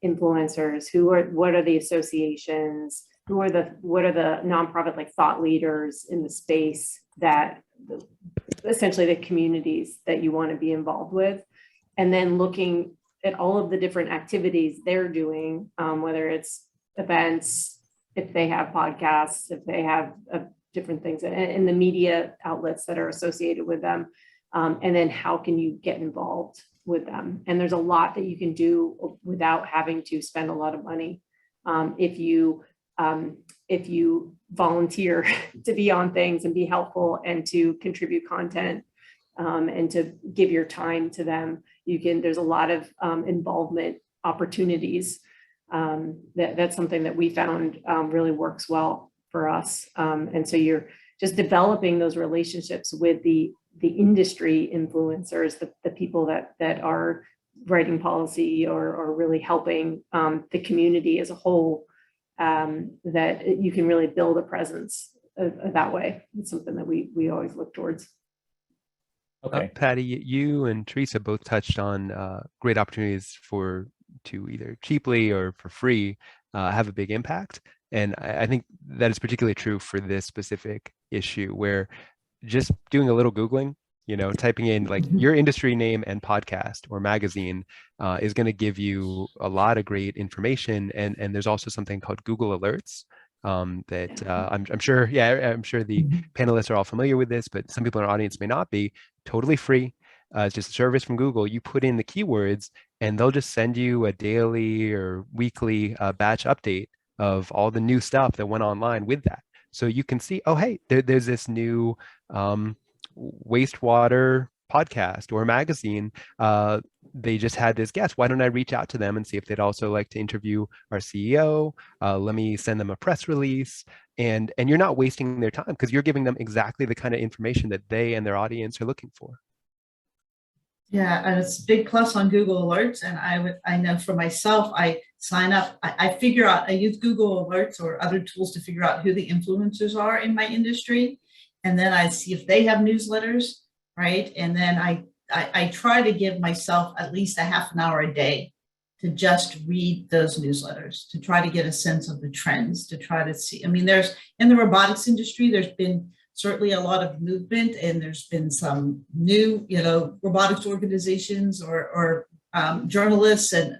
influencers? What are the associations? What are the nonprofit like thought leaders in the space that essentially the communities that you want to be involved with, and then looking at all of the different activities they're doing, whether it's events, if they have podcasts, if they have different things in the media outlets that are associated with them, and then how can you get involved with them? And there's a lot that you can do without having to spend a lot of money. If you volunteer to be on things and be helpful and to contribute content and to give your time to them, there's a lot of involvement opportunities. That's something that we found really works well for us. And so you're just developing those relationships with the industry influencers, the people that are writing policy or really helping the community as a whole, that you can really build a presence that way. It's something that we always look towards. Okay. Patty, you and Teresa both touched on great opportunities to either cheaply or for free have a big impact. And I think that is particularly true for this specific issue, where just doing a little Googling, typing in like your industry name and podcast or magazine is going to give you a lot of great information. And there's also something called Google Alerts that I'm sure the panelists are all familiar with this, but some people in our audience may not be. Totally free. It's just a service from Google. You put in the keywords and they'll just send you a daily or weekly batch update of all the new stuff that went online with that. So you can see, oh, hey, there's this new wastewater podcast or magazine. They just had this guest. Why don't I reach out to them and see if they'd also like to interview our CEO? Let me send them a press release. And you're not wasting their time because you're giving them exactly the kind of information that they and their audience are looking for. Yeah, and it's a big plus on Google Alerts. And I know for myself, I sign up, I figure out, I use Google Alerts or other tools to figure out who the influencers are in my industry. And then I see if they have newsletters, right? And then I try to give myself at least a half an hour a day to just read those newsletters, to try to get a sense of the trends, to try to see. I mean, there's in the robotics industry, there's been certainly a lot of movement, and there's been some new, robotics organizations or journalists, you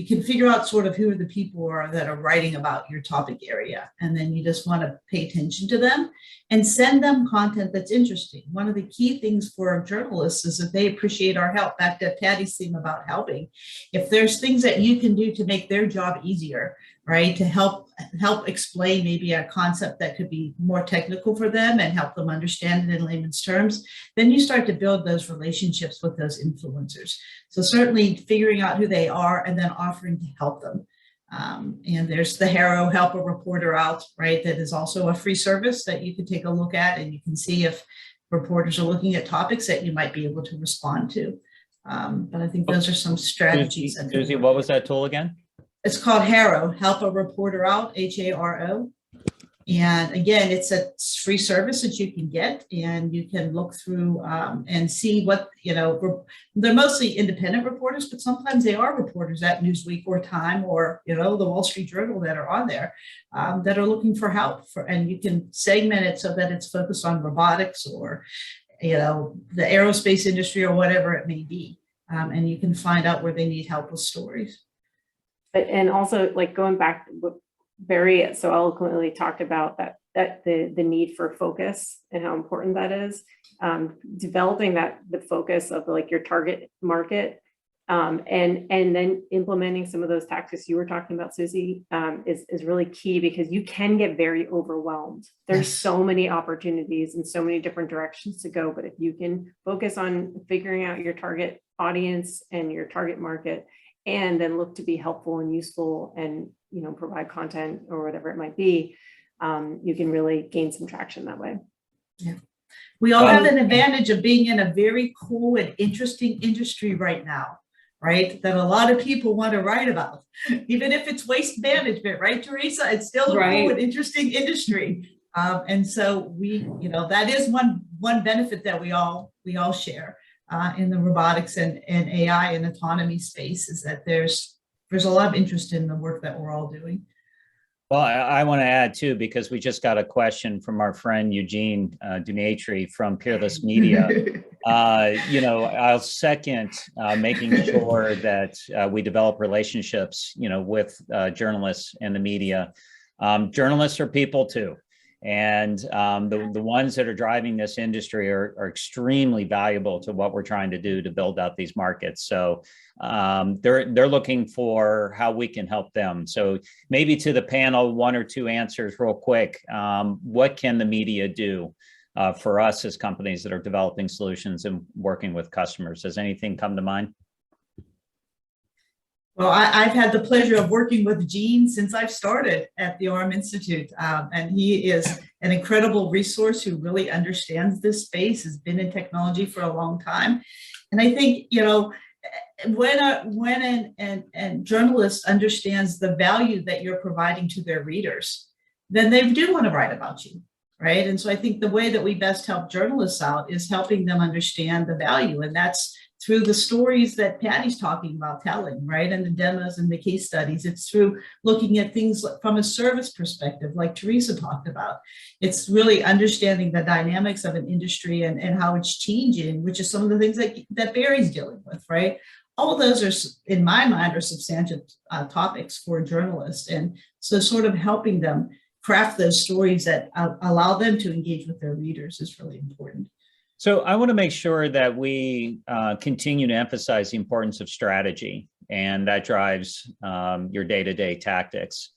can figure out sort of who are the people that are writing about your topic area. And then you just want to pay attention to them and send them content that's interesting. One of the key things for journalists is that they appreciate our help. Back to Patty's theme about helping. If there's things that you can do to make their job easier, right, to help explain maybe a concept that could be more technical for them and help them understand it in layman's terms, then you start to build those relationships with those influencers. So certainly figuring out who they are and then offering to help them. And there's the Harrow Help a Reporter Out, right? That is also a free service that you can take a look at, and you can see if reporters are looking at topics that you might be able to respond to. But I think those are some strategies. Susie, what was that tool again? It's called Harrow, Help a Reporter Out, H-A-R-O. And again, it's a free service that you can get, and you can look through and see what, they're mostly independent reporters, but sometimes they are reporters at Newsweek or Time or, the Wall Street Journal that are on there that are looking for help. And you can segment it so that it's focused on robotics or, the aerospace industry or whatever it may be. And you can find out where they need help with stories. And also, like, going back, what Barry so eloquently talked about that the need for focus and how important that is. Developing the focus of like your target market, and then implementing some of those tactics you were talking about, Susie, is really key, because you can get very overwhelmed. There's so many opportunities and so many different directions to go, but if you can focus on figuring out your target audience and your target market, and then look to be helpful and useful and, provide content or whatever it might be, you can really gain some traction that way. Yeah. We all have an advantage of being in a very cool and interesting industry right now, right? That a lot of people want to write about, even if it's waste management, right, Teresa? It's still a cool and interesting industry. And so that is one benefit that we all share in the robotics and AI and autonomy space, is that there's a lot of interest in the work that we're all doing. Well, I want to add too, because we just got a question from our friend Eugene Dumatri from Peerless Media. I'll second making sure that we develop relationships, with journalists and the media. Journalists are people too. And the ones that are driving this industry are extremely valuable to what we're trying to do to build out these markets. So they're looking for how we can help them. So maybe to the panel, one or two answers real quick. What can the media do for us as companies that are developing solutions and working with customers? Does anything come to mind? Well, I've had the pleasure of working with Gene since I've started at the Arm Institute, and he is an incredible resource who really understands this space, has been in technology for a long time. And I think, when a journalist understands the value that you're providing to their readers, then they do want to write about you, right? And so I think the way that we best help journalists out is helping them understand the value, and that's through the stories that Patty's talking about telling, right? And the demos and the case studies. It's through looking at things from a service perspective, like Teresa talked about. It's really understanding the dynamics of an industry and how it's changing, which is some of the things that Barry's dealing with, right? All of those are, in my mind, are substantial topics for journalists. And so sort of helping them craft those stories that allow them to engage with their readers is really important. So I want to make sure that we continue to emphasize the importance of strategy, and that drives your day-to-day tactics.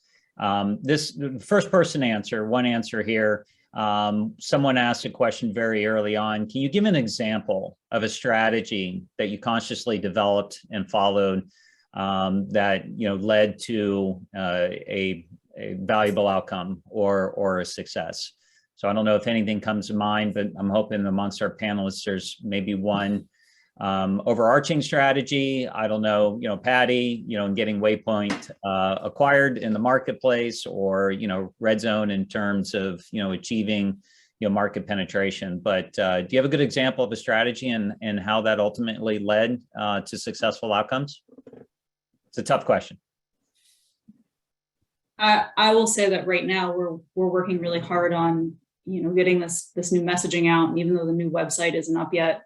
This first person answer, one answer here, someone asked a question very early on. Can you give an example of a strategy that you consciously developed and followed that led to a valuable outcome or a success? So I don't know if anything comes to mind, but I'm hoping amongst our panelists, there's maybe one overarching strategy. I don't know, Patty, in getting Waypoint acquired in the marketplace, or, Red Zone in terms of, achieving, market penetration. But do you have a good example of a strategy and how that ultimately led to successful outcomes? It's a tough question. I will say that right now we're working really hard on getting this new messaging out, and even though the new website isn't up yet,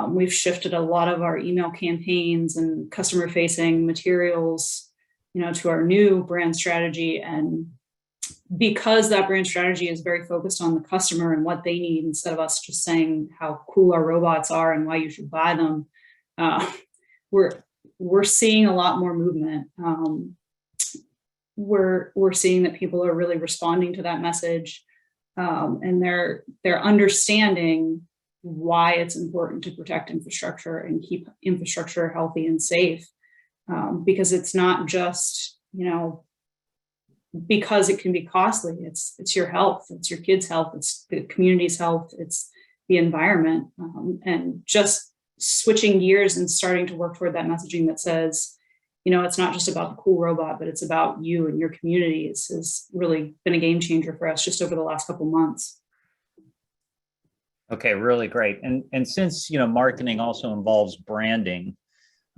we've shifted a lot of our email campaigns and customer facing materials to our new brand strategy. And because that brand strategy is very focused on the customer and what they need, instead of us just saying how cool our robots are and why you should buy them, we're seeing a lot more movement. We're seeing that people are really responding to that message, and they're understanding why it's important to protect infrastructure and keep infrastructure healthy and safe, because it's not just because it can be costly. It's your health, it's your kids' health, it's the community's health, it's the environment, and just switching gears and starting to work toward that messaging that says, it's not just about the cool robot, but it's about you and your community. Has really been a game changer for us just over the last couple months. Okay, really great. And since marketing also involves branding,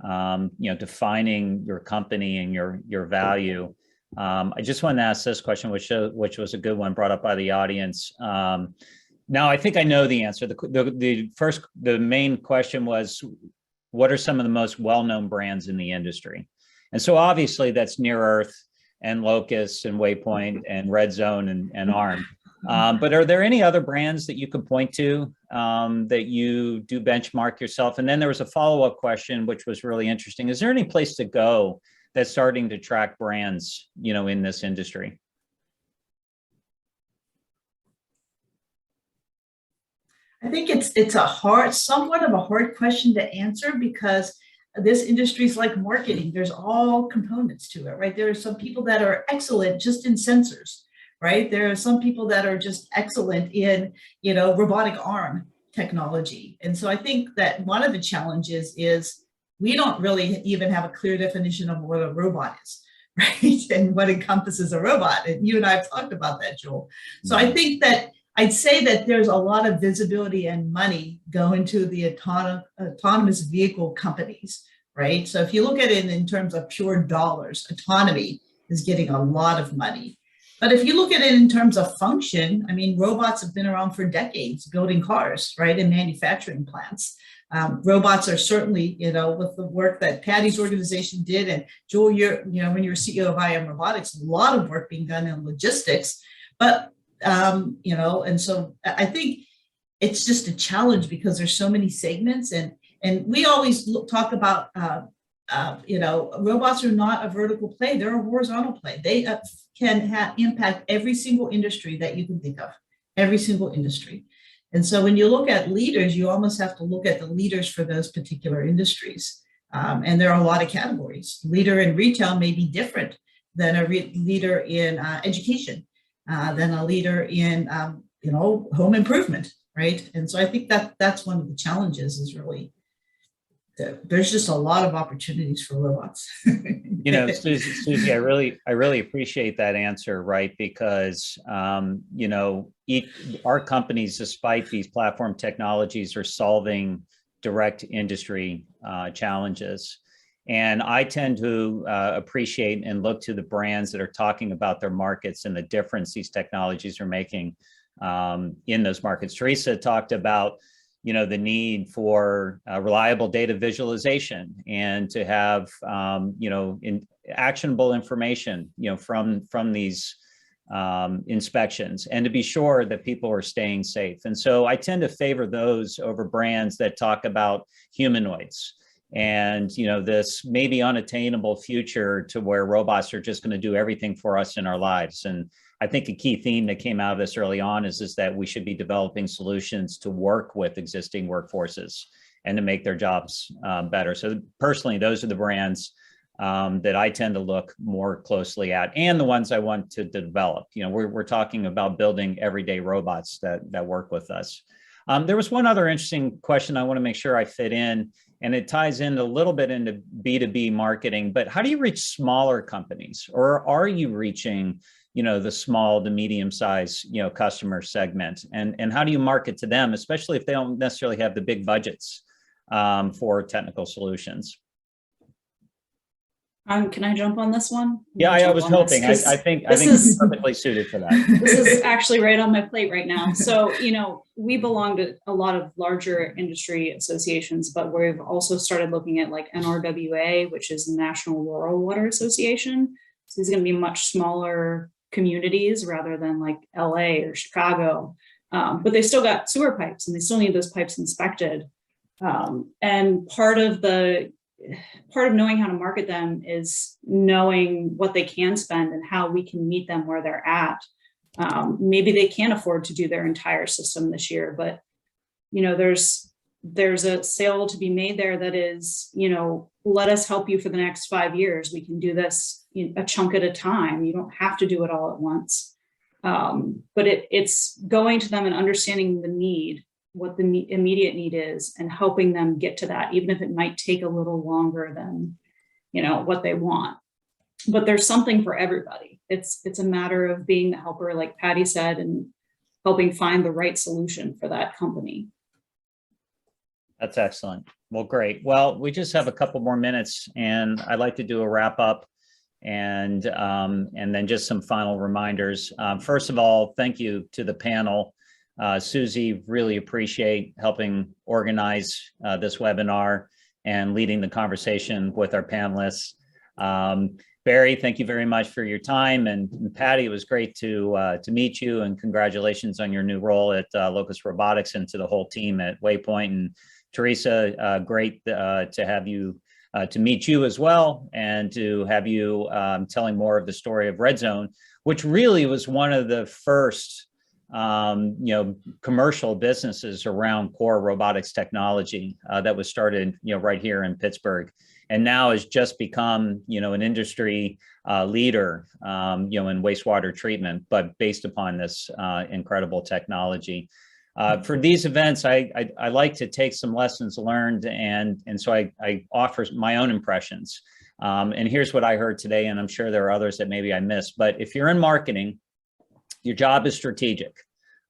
defining your company and your value, I just wanted to ask this question, which was a good one brought up by the audience. Now I think I know the answer. The main question was, what are some of the most well-known brands in the industry? And so obviously that's Near Earth and Locus and Waypoint and Red Zone and ARM. But are there any other brands that you could point to that you do benchmark yourself? And then there was a follow-up question, which was really interesting. Is there any place to go that's starting to track brands, in this industry? I think it's somewhat of a hard question to answer, because this industry is like marketing. There's all components to it, right? There are some people that are excellent just in sensors, right? There are some people that are just excellent in, robotic arm technology. And so I think that one of the challenges is we don't really even have a clear definition of what a robot is, right? And what encompasses a robot. And you and I have talked about that, Joel. So I think that I'd say that there's a lot of visibility and money going to the autonomous vehicle companies, right? So if you look at it in terms of pure dollars, autonomy is getting a lot of money. But if you look at it in terms of function, robots have been around for decades building cars, right, in manufacturing plants. Robots are certainly, with the work that Patty's organization did, and Joel, when you were CEO of IM Robotics, a lot of work being done in logistics. But and so I think it's just a challenge because there's so many segments, and we always talk about, robots are not a vertical play, they're a horizontal play. They can impact every single industry that you can think of, every single industry. And so when you look at leaders, you almost have to look at the leaders for those particular industries. And there are a lot of categories. Leader in retail may be different than a leader in education. Than a leader in, home improvement, right? And so I think that's one of the challenges is really there's just a lot of opportunities for robots. Susie, I really appreciate that answer, right? Because, our companies, despite these platform technologies, are solving direct industry challenges. And I tend to appreciate and look to the brands that are talking about their markets and the difference these technologies are making in those markets. Teresa talked about, the need for reliable data visualization and to have, actionable information, from these inspections, and to be sure that people are staying safe. And so I tend to favor those over brands that talk about humanoids. And, this maybe unattainable future to where robots are just going to do everything for us in our lives. And I think a key theme that came out of this early on is that we should be developing solutions to work with existing workforces and to make their jobs better. So personally, those are the brands that I tend to look more closely at, and the ones I want to develop. We're talking about building everyday robots that work with us. There was one other interesting question I want to make sure I fit in, and it ties in a little bit into B2B marketing, but how do you reach smaller companies, or are you reaching, the small to medium size, customer segment, and how do you market to them, especially if they don't necessarily have the big budgets for technical solutions? Can I jump on this one? Yeah, I was hoping. I think it's perfectly suited for that. This is actually right on my plate right now. So, we belong to a lot of larger industry associations, but we've also started looking at like NRWA, which is National Rural Water Association. So these are going to be much smaller communities rather than like LA or Chicago, but they still got sewer pipes and they still need those pipes inspected. And part of knowing how to market them is knowing what they can spend and how we can meet them where they're at. Maybe they can't afford to do their entire system this year, but there's a sale to be made there that is, let us help you for the next 5 years. We can do this a chunk at a time. You don't have to do it all at once. But it's going to them and understanding the need, what the immediate need is, and helping them get to that, even if it might take a little longer than, what they want. But there's something for everybody. It's a matter of being the helper, like Patty said, and helping find the right solution for that company. That's excellent. Well, great. Well, we just have a couple more minutes, and I'd like to do a wrap up and then just some final reminders. First of all, thank you to the panel. Susie, really appreciate helping organize this webinar and leading the conversation with our panelists. Barry, thank you very much for your time. And Patty, it was great to meet you, and congratulations on your new role at Locus Robotics, and to the whole team at Waypoint. And Teresa, great to have you, to meet you as well, and to have you telling more of the story of Red Zone, which really was one of the first commercial businesses around core robotics technology that was started, right here in Pittsburgh, and now has just become, an industry leader, in wastewater treatment, but based upon this incredible technology. For these events, I like to take some lessons learned, and so I offer my own impressions. And here's what I heard today, and I'm sure there are others that maybe I missed, but if you're in marketing, your job is strategic.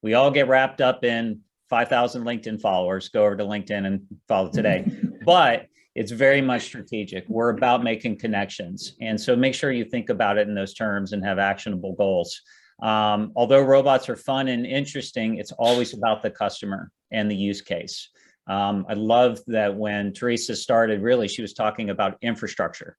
We all get wrapped up in 5,000 LinkedIn followers. Go over to LinkedIn and follow today. But it's very much strategic. We're about making connections. And so make sure you think about it in those terms and have actionable goals. Although robots are fun and interesting, it's always about the customer and the use case. I love that when Teresa started, really, she was talking about infrastructure.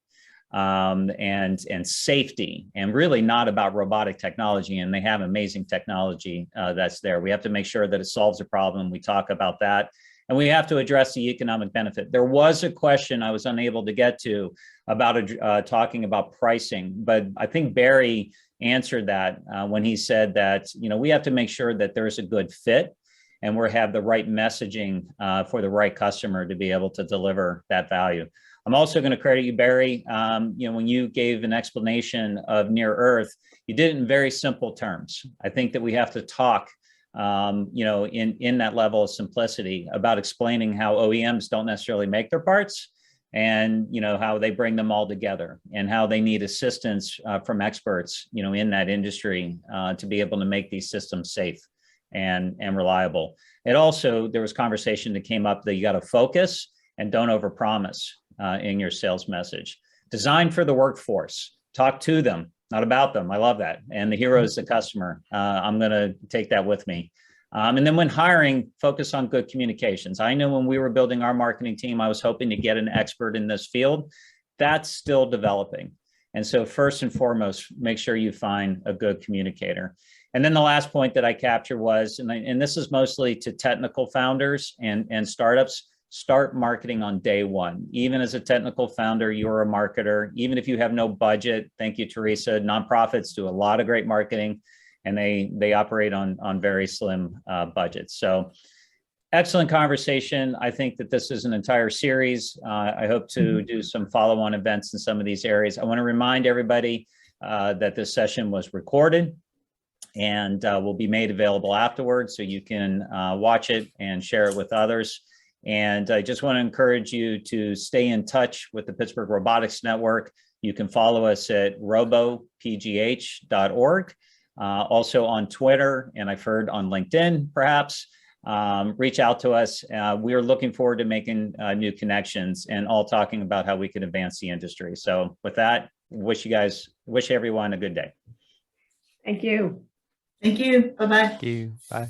And safety, and really not about robotic technology. And they have amazing technology that's there. We have to make sure that it solves a problem. We talk about that, and we have to address the economic benefit. There was a question I was unable to get to about talking about pricing, but I think Barry answered that when he said that, we have to make sure that there's a good fit, and we have the right messaging for the right customer to be able to deliver that value. I'm also going to credit you, Barry. When you gave an explanation of near Earth, you did it in very simple terms. I think that we have to talk, in that level of simplicity about explaining how OEMs don't necessarily make their parts, and how they bring them all together, and how they need assistance from experts, in that industry to be able to make these systems safe and reliable. It also, there was conversation that came up that you got to focus and don't overpromise in your sales message. Design for the workforce. Talk to them, not about them. I love that. And the hero is the customer. I'm going to take that with me. And then when hiring, focus on good communications. I know when we were building our marketing team, I was hoping to get an expert in this field. That's still developing. And so first and foremost, make sure you find a good communicator. And then the last point that I captured was, and this is mostly to technical founders and startups, start marketing on day one. Even as a technical founder, you're a marketer. Even if you have no budget, thank you, Teresa. Nonprofits do a lot of great marketing, and they operate on very slim budgets. So excellent conversation. I think that this is an entire series. I hope to do some follow-on events in some of these areas. I want to remind everybody that this session was recorded and will be made available afterwards, so you can watch it and share it with others. And I just want to encourage you to stay in touch with the Pittsburgh Robotics Network. You can follow us at robopgh.org, also on Twitter, and I've heard on LinkedIn, perhaps. Reach out to us. We are looking forward to making new connections and all talking about how we can advance the industry. So with that, wish everyone a good day. Thank you. Thank you. Bye-bye. Thank you. Bye.